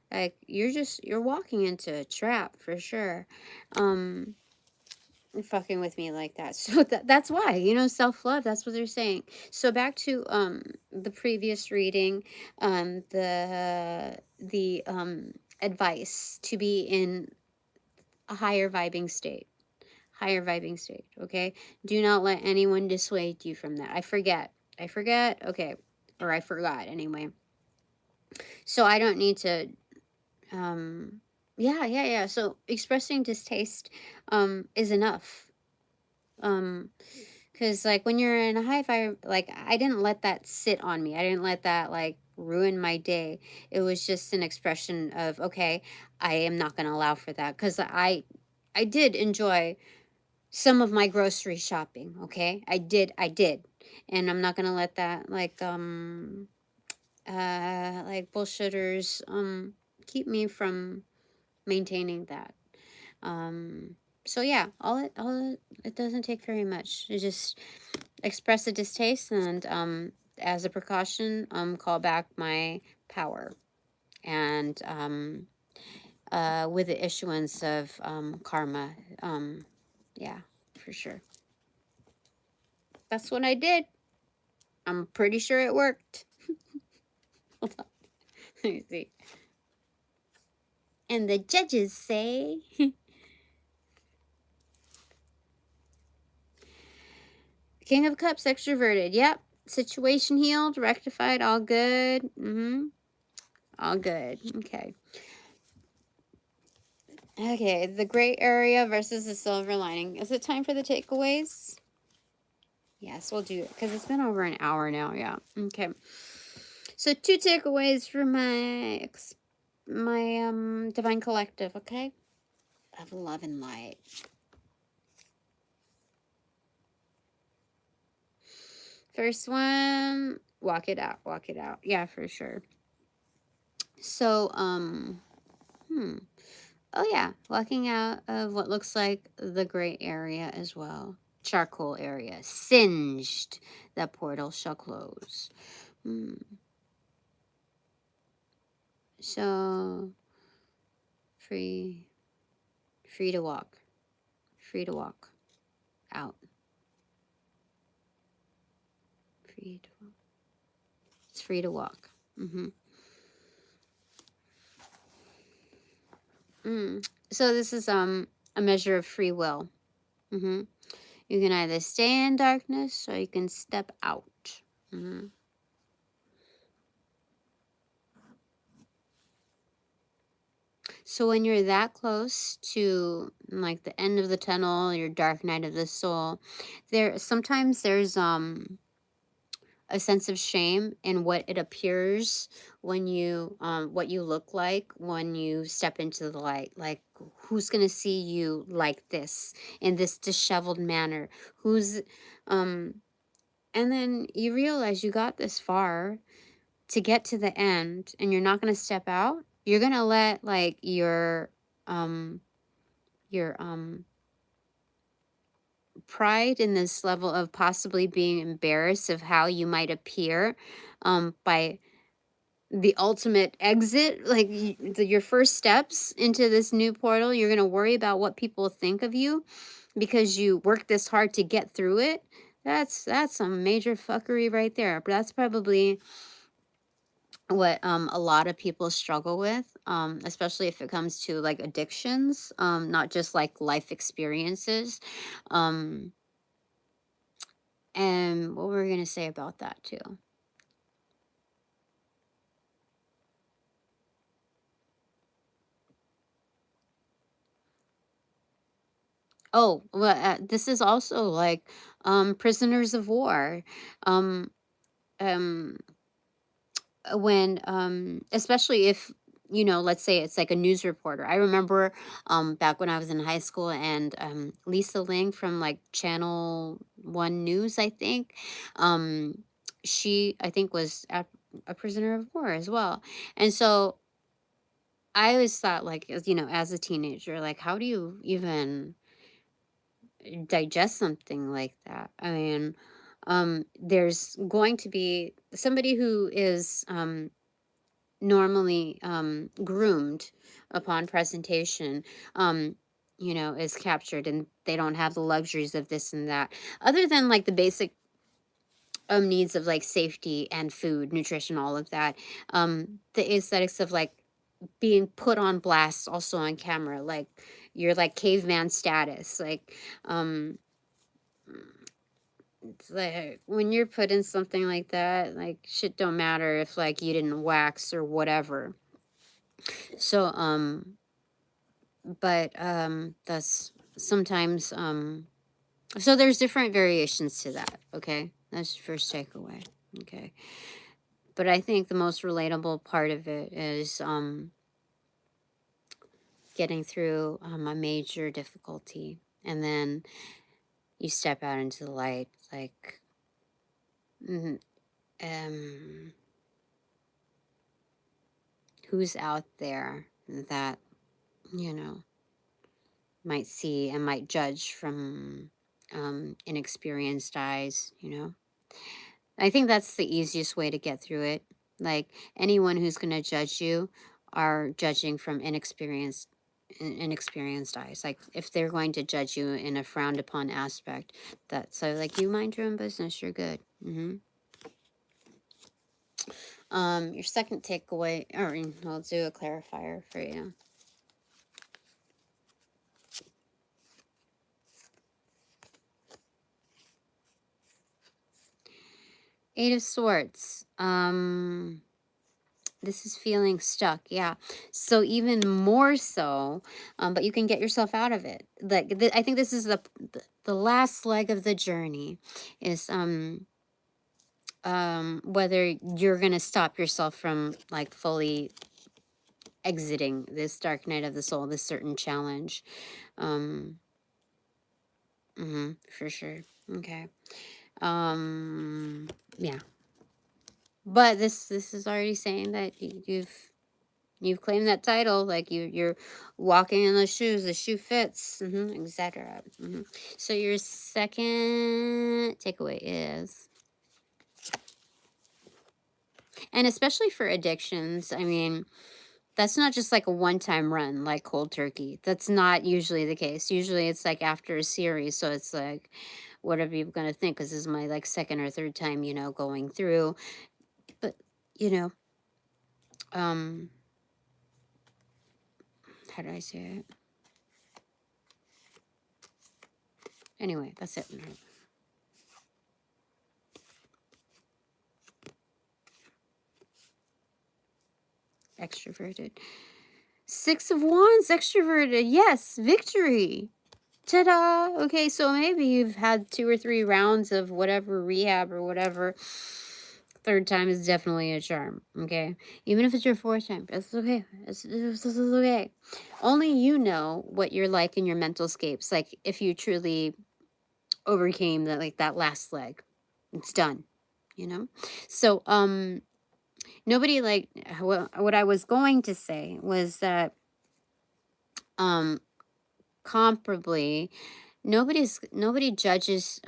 Like you're walking into a trap for sure. fucking with me like that. So that's why, you know, self-love, that's what they're saying. So back to the previous reading, the advice to be in a higher vibing state. Higher vibing state, okay? Do not let anyone dissuade you from that. I forget. Okay. Or I forgot anyway. So I don't need to yeah. So expressing distaste is enough. Because like when you're in a high vibe, like I didn't let that sit on me. I didn't let that like ruin my day. It was just an expression of, okay, I am not going to allow for that. Because I did enjoy some of my grocery shopping, okay? I did. And I'm not going to let that like bullshitters keep me from maintaining that. Um, so yeah, it doesn't take very much to just express a distaste and as a precaution, call back my power and with the issuance of karma. Yeah, for sure. That's what I did. I'm pretty sure it worked. Hold on. Let me see. And the judges say King of Cups extroverted. Yep. Situation healed, rectified, all good. All good. Okay. Okay, the gray area versus the silver lining. Is it time for the takeaways? Yes, we'll do it because it's been over an hour now. Yeah. Okay. So 2 takeaways for my divine collective. Okay, of love and light. First one, walk it out. Walk it out. Yeah, for sure. So oh yeah, walking out of what looks like the gray area as well. Charcoal area. Singed. That portal shall close. So free to walk. Free to walk out. Free to walk. It's free to walk. So this is a measure of free will. You can either stay in darkness or you can step out. So when you're that close to like the end of the tunnel, your dark night of the soul, sometimes there's a sense of shame in what it appears when you what you look like when you step into the light. Like, who's gonna see you like this in this disheveled manner? Who's and then you realize you got this far to get to the end and you're not gonna step out. You're gonna let like your pride in this level of possibly being embarrassed of how you might appear by the ultimate exit, like your first steps into this new portal. You're going to worry about what people think of you because you worked this hard to get through it. That's some major fuckery right there. But that's probably what a lot of people struggle with, especially if it comes to like addictions, not just like life experiences. And what were we going to say about that too? Oh, well, this is also like prisoners of war. Um, um, when especially if, you know, let's say it's like a news reporter. I remember back when I was in high school and Lisa Ling from like Channel 1 News, I think, she I think was a prisoner of war as well. And so I always thought, like, as you know, as a teenager, like, how do you even digest something like that? I mean, there's going to be somebody who is normally groomed upon presentation. you know, is captured, and they don't have the luxuries of this and that, other than like the basic needs of like safety and food, nutrition, all of that. The aesthetics of like being put on blast also on camera, like you're like caveman status, like um it's like when you're put in something like that, like shit don't matter if like you didn't wax or whatever. So but that's sometimes so there's different variations to that. Okay, that's the first takeaway. Okay, but I think the most relatable part of it is getting through a major difficulty, and then you step out into the light, like mm, um who's out there that, you know, might see and might judge from inexperienced eyes, you know. I think that's the easiest way to get through it. Like anyone who's going to judge you are judging from inexperienced eyes. Like if they're going to judge you in a frowned upon aspect, that so like you mind your own business, you're good. Your second takeaway, or I'll do a clarifier for you. Eight of Swords. This is feeling stuck, yeah. So even more so, but you can get yourself out of it. Like I think this is the last leg of the journey, is whether you're gonna stop yourself from like fully exiting this dark night of the soul, this certain challenge. For sure. Okay. Yeah. But this is already saying that you've claimed that title, like you're walking in those shoes, the shoe fits, etc. So your second takeaway is, and especially for addictions, I mean, that's not just like a one-time run, like cold turkey. That's not usually the case. Usually it's like after a series, so it's like, what are people gonna think? Because this is my like second or third time, you know, going through. But you know, how do I say it? Anyway, that's it. Extroverted. Six of Wands, extroverted. Yes, victory. Ta-da. Okay, so maybe you've had 2 or 3 rounds of whatever rehab or whatever. Third time is definitely a charm. Okay, even if it's your fourth time, that's okay. This is okay. Only you know what you're like in your mental scapes. Like if you truly overcame that, like that last leg, it's done. You know. So nobody like what I was going to say was that comparably, nobody judges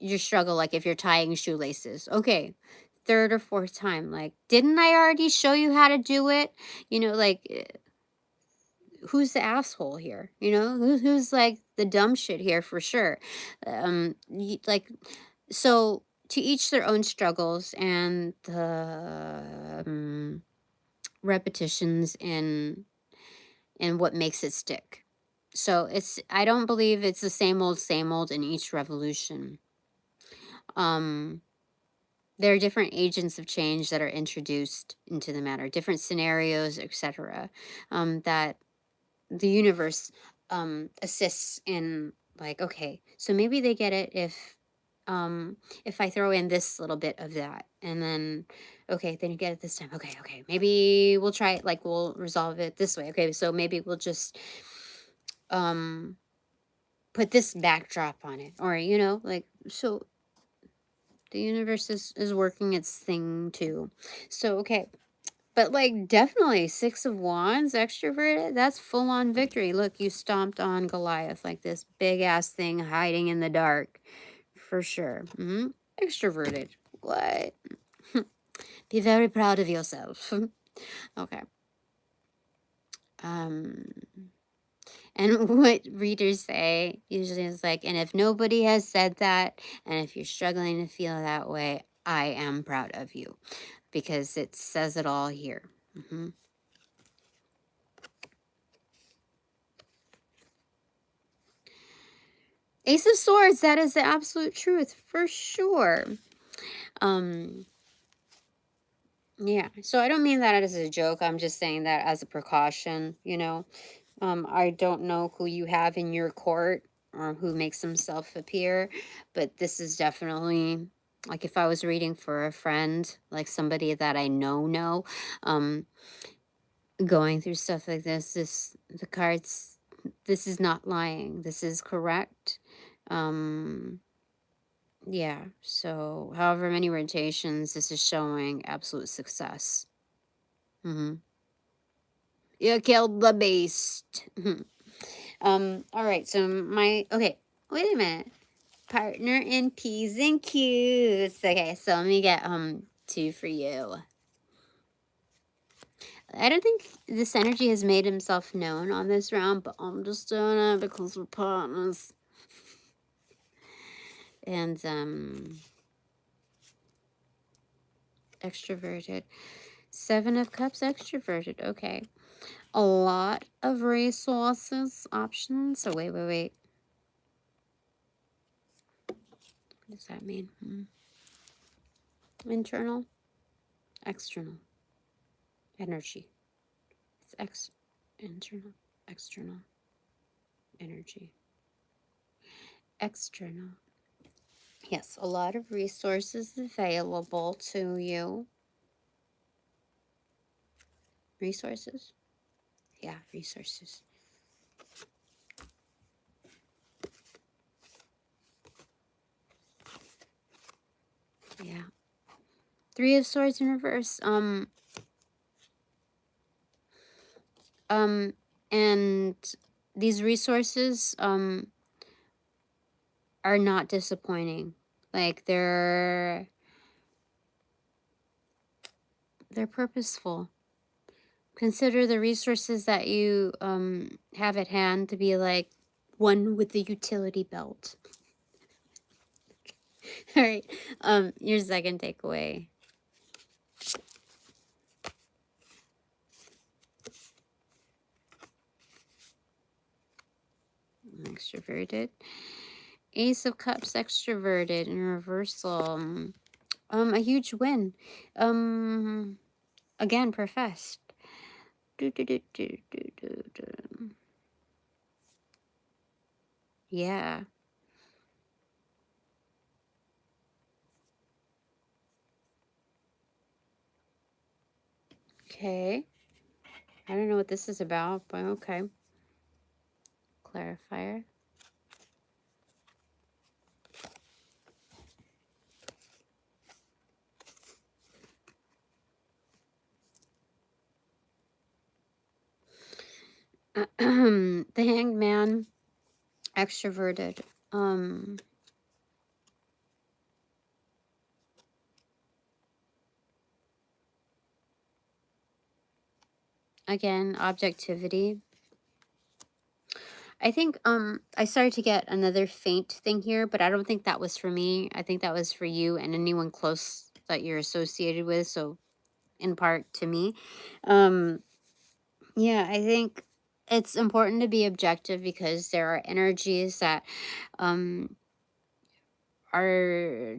your struggle, like if you're tying shoelaces. Okay, third or fourth time, like didn't I already show you how to do it? You know, like who's the asshole here? You know, who's like the dumb shit here for sure. Like so to each their own struggles, and the repetitions and what makes it stick. So I don't believe it's the same old in each revolution. There are different agents of change that are introduced into the matter, different scenarios, etc. That the universe assists in, like, okay, so maybe they get it if I throw in this little bit of that, and then okay, then you get it this time. Okay, maybe we'll try it, like we'll resolve it this way. Okay, so maybe we'll just put this backdrop on it, or you know, like, so the universe is working its thing too. So okay, but like definitely Six of Wands, extroverted, that's full on victory. Look, you stomped on Goliath, like this big ass thing hiding in the dark, for sure. Extroverted, what? Be very proud of yourself. Okay. And what readers say usually is like, and if nobody has said that, and if you're struggling to feel that way, I am proud of you, because it says it all here. Ace of Swords, that is the absolute truth, for sure. Yeah, so I don't mean that as a joke. I'm just saying that as a precaution, you know. I don't know who you have in your court or who makes himself appear, but this is definitely, like, if I was reading for a friend, like somebody that I know, going through stuff like the cards, this is not lying. This is correct. Yeah, so however many rotations, this is showing absolute success. You killed the beast. All right, so okay, wait a minute. Partner in P's and Q's. Okay, so let me get 2 for you. I don't think this energy has made himself known on this round, but I'm just doing it because we're partners. And extroverted. 7 of Cups, extroverted. Okay. A lot of resources, options. So wait. What does that mean? Internal, external, energy. It's internal, external, energy. External. Yes, a lot of resources available to you. Resources? Yeah, resources. Yeah. 3 of Swords in reverse. And these resources, are not disappointing. Like, they're purposeful. Consider the resources that you have at hand to be like one with the utility belt. All right, your second takeaway. Extroverted. Ace of Cups, extroverted in reversal. A huge win. Again, professed. Yeah. Okay. I don't know what this is about, but okay. Clarifier. The Hanged Man, extroverted. Again, objectivity. I think I started to get another faint thing here, but I don't think that was for me. I think that was for you and anyone close that you're associated with, so in part to me. Yeah, I think it's important to be objective because there are energies that are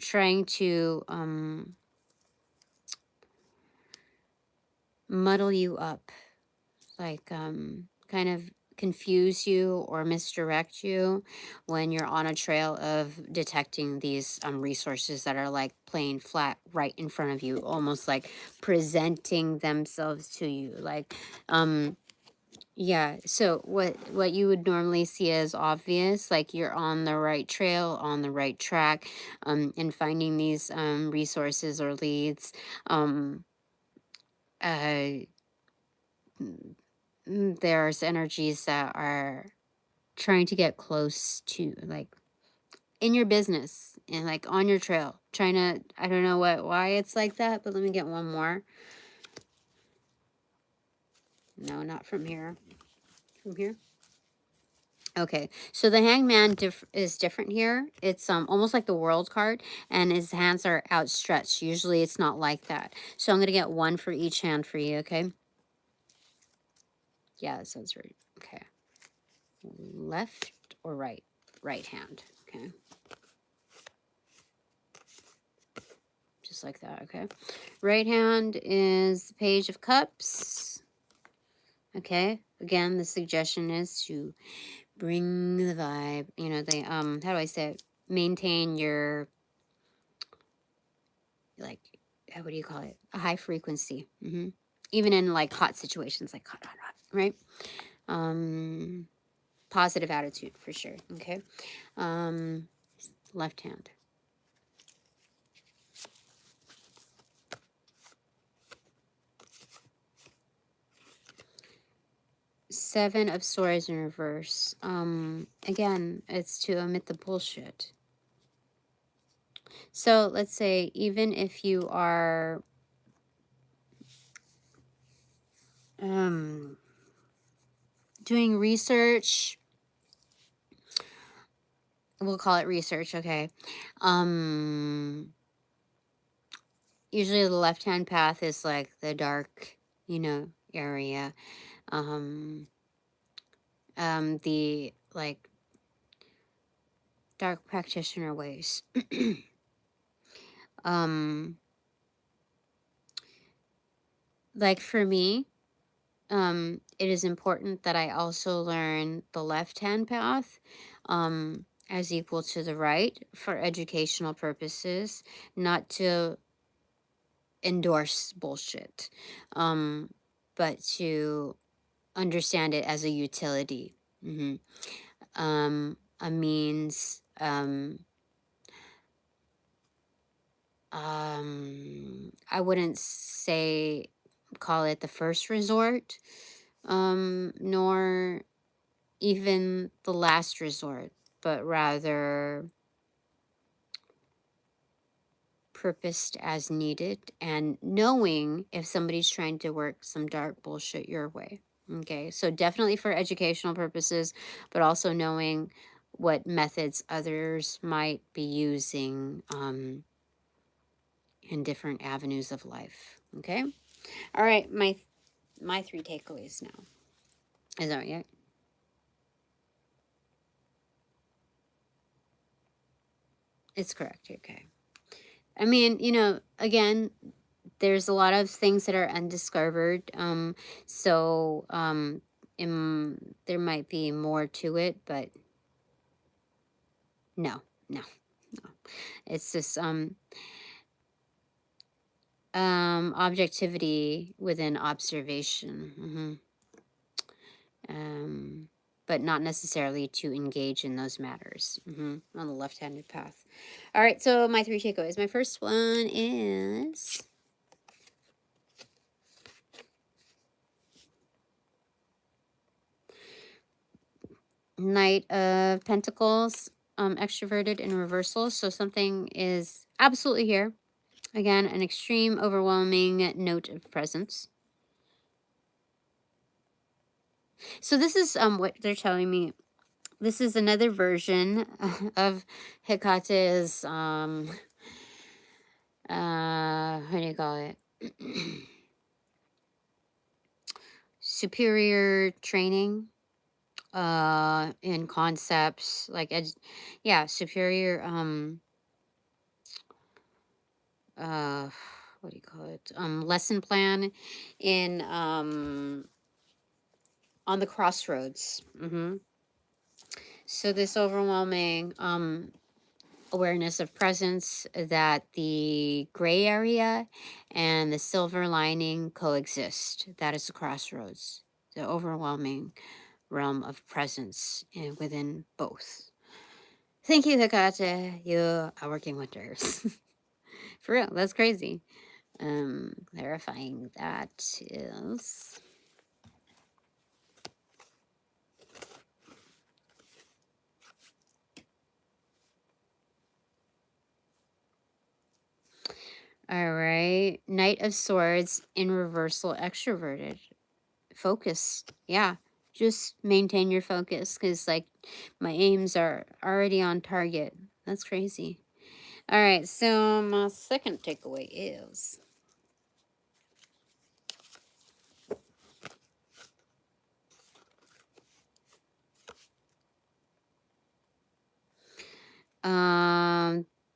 trying to muddle you up, like kind of confuse you or misdirect you when you're on a trail of detecting these resources that are like playing flat right in front of you, almost like presenting themselves to you, like yeah, so what you would normally see as obvious, like you're on the right trail, on the right track, in finding these resources or leads. Uh, there's energies that are trying to get close to, like, in your business and like on your trail, trying to, I don't know why it's like that, but let me get one more. No, not from here. From here. Okay, so the hangman is different here. It's almost like the world card, and his hands are outstretched. Usually it's not like that. So I'm going to get one for each hand for you, okay? Yeah, that sounds right. Okay. Left or right? Right hand, okay? Just like that, okay? Right hand is Page of Cups. Okay, again, the suggestion is to bring the vibe, you know, they, how do I say it? Maintain your, like, what do you call it? A high frequency. Even in like hot situations, like hot, right? Positive attitude for sure, okay? Left hand. Seven of Swords in reverse. Again, it's to omit the bullshit. So let's say even if you are doing research, we'll call it research, okay? Usually the left-hand path is like the dark, you know, area. The like dark practitioner ways. Like for me, it is important that I also learn the left-hand path as equal to the right for educational purposes, not to endorse bullshit, but to understand it as a utility, a means, I wouldn't say call it the first resort, nor even the last resort, but rather purposed as needed and knowing if somebody's trying to work some dark bullshit your way. Okay, so definitely for educational purposes, but also knowing what methods others might be using in different avenues of life. Okay, all right, my three takeaways now. Is that right? It's correct. Okay. I mean, you know, again, there's a lot of things that are undiscovered. So there might be more to it, but no, no, no. It's just objectivity within observation. But not necessarily to engage in those matters on the left-handed path. All right, so my three takeaways. My first one is Knight of Pentacles, extroverted in reversal. So something is absolutely here. Again, an extreme, overwhelming note of presence. So this is what they're telling me. This is another version of Hecate's, what do you call it? Superior training in concepts like superior what do you call it, lesson plan in on the crossroads. So this overwhelming awareness of presence that the gray area and the silver lining coexist. That is the crossroads, the overwhelming realm of presence within both. Thank you, Hecate. You are working wonders. For real, that's crazy. Clarifying that is... All right. Knight of Swords in reversal, extroverted. Focused. Yeah. Just maintain your focus, because like my aims are already on target. That's crazy. All right, so my second takeaway is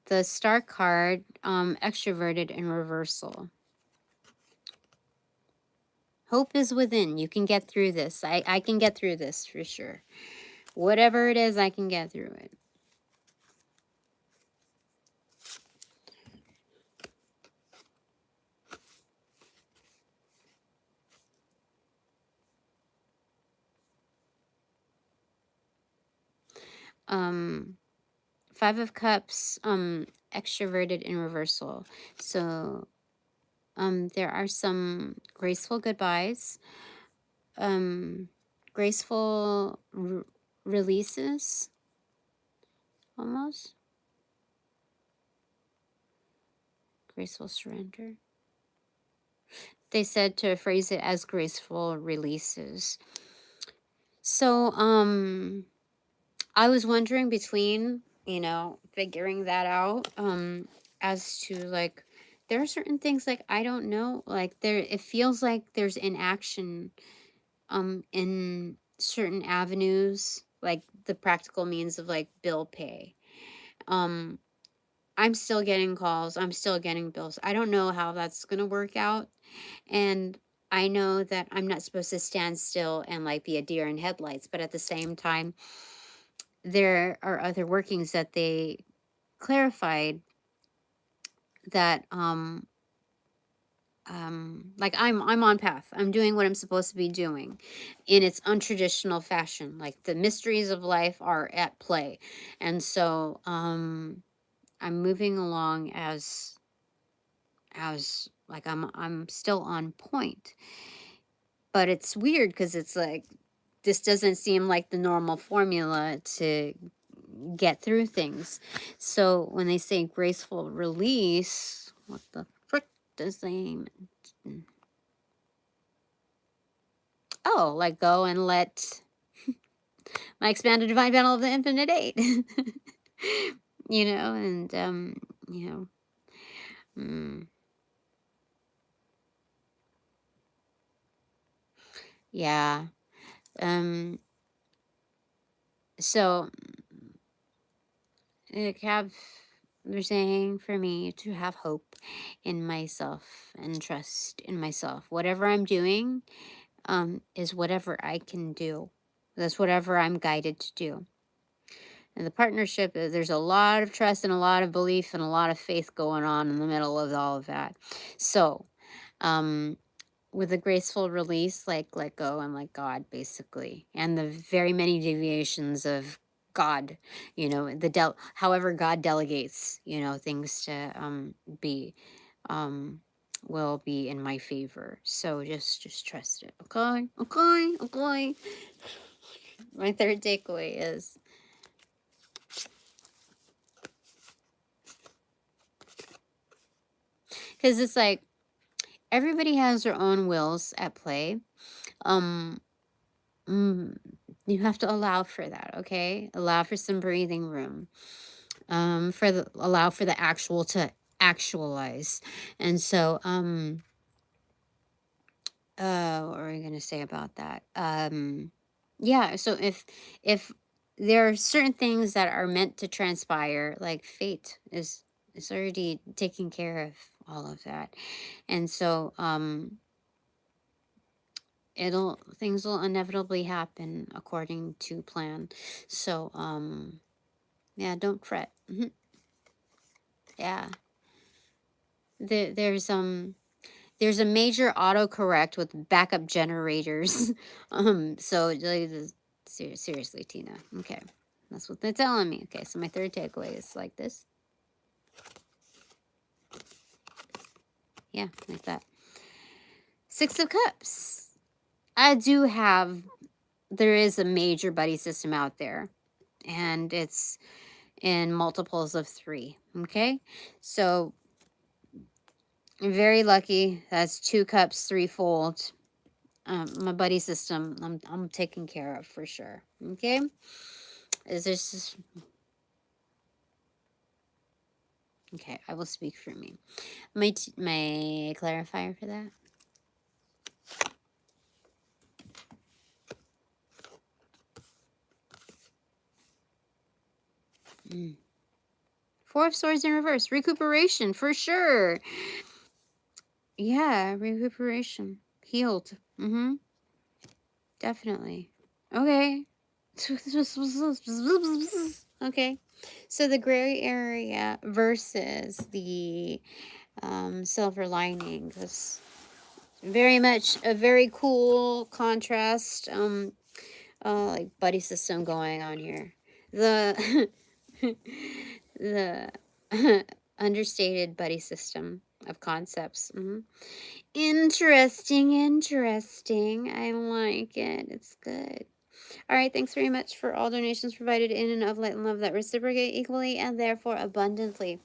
the star card, extroverted in reversal. Hope is within. You can get through this. I can get through this for sure. Whatever it is, I can get through it. Five of Cups, extroverted in reversal. So there are some graceful goodbyes, graceful releases, almost. Graceful surrender. They said to phrase it as graceful releases. So, I was wondering between, figuring that out, as to like, there are certain things like I don't know, like it feels like there's inaction, in certain avenues, like the practical means of like bill pay. I'm still getting calls, I'm still getting bills. I don't know how that's gonna work out. And I know that I'm not supposed to stand still and like be a deer in headlights, but at the same time, there are other workings that they clarified that like I'm on path. I'm doing what I'm supposed to be doing in its untraditional fashion. Like the mysteries of life are at play. And so I'm moving along as like I'm still on point. But it's weird because it's like this doesn't seem like the normal formula to get through things. So when they say graceful release, what the frick does they mean? Oh, like go and let my expanded divine panel of the infinite eight. And yeah. So they're saying for me to have hope in myself and trust in myself. Whatever I'm doing, is whatever I can do. That's whatever I'm guided to do. And the partnership, there's a lot of trust and a lot of belief and a lot of faith going on in the middle of all of that. So, with a graceful release, like let go and let God, basically, and the very many deviations of God, however God delegates, things to be, will be in my favor. So just trust it. Okay. My third takeaway is because it's like everybody has their own wills at play. Um, you have to allow for that, okay? Allow for some breathing room. Allow for the actual to actualize. And so, what were we gonna say about that? Yeah. So if there are certain things that are meant to transpire, like fate is already taking care of all of that, and so things will inevitably happen according to plan. So yeah, don't fret. Yeah, there's a major autocorrect with backup generators. So like, seriously, Tina. Okay, that's what they're telling me. Okay, so my third takeaway is like this. Yeah, like that. Six of Cups. There is a major buddy system out there, and it's in multiples of 3. Okay, so I'm very lucky. That's 2 cups threefold. my buddy system, I'm taken care of for sure. Okay, is this just okay? I will speak for me. My clarifier for that. Four of Swords in reverse. Recuperation for sure. Yeah, recuperation. Healed. Definitely. Okay. Okay. So the gray area versus the silver lining. That's very much a very cool contrast. Like buddy system going on here. The the understated buddy system of concepts. Interesting, interesting. I like it. It's good. All right, thanks very much for all donations provided in and of light and love that reciprocate equally and therefore abundantly.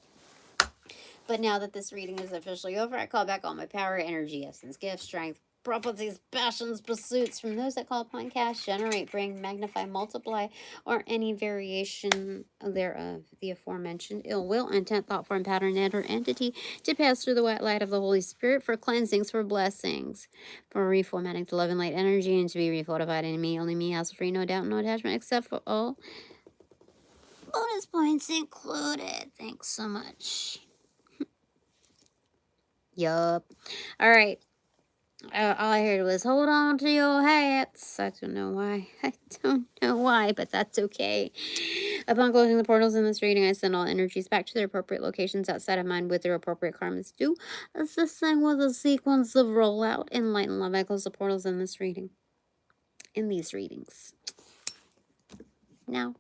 But now that this reading is officially over, I call back all my power, energy, essence, gifts, strength, properties, passions, pursuits from those that call upon cash, generate, bring, magnify, multiply, or any variation thereof. The aforementioned ill will, intent, thought, form, pattern, and or entity to pass through the white light of the Holy Spirit for cleansings, for blessings, for reformatting to love and light energy and to be refortified in me, only me, hassle free, no doubt, no attachment, except for all bonus points included. Thanks so much. Yup. All right. All I heard was, hold on to your hats. I don't know why. I don't know why, but that's okay. Upon closing the portals in this reading, I send all energies back to their appropriate locations outside of mine with their appropriate karmas due. Assisting with a sequence of rollout in light and love. I close the portals in this reading. In these readings. Now.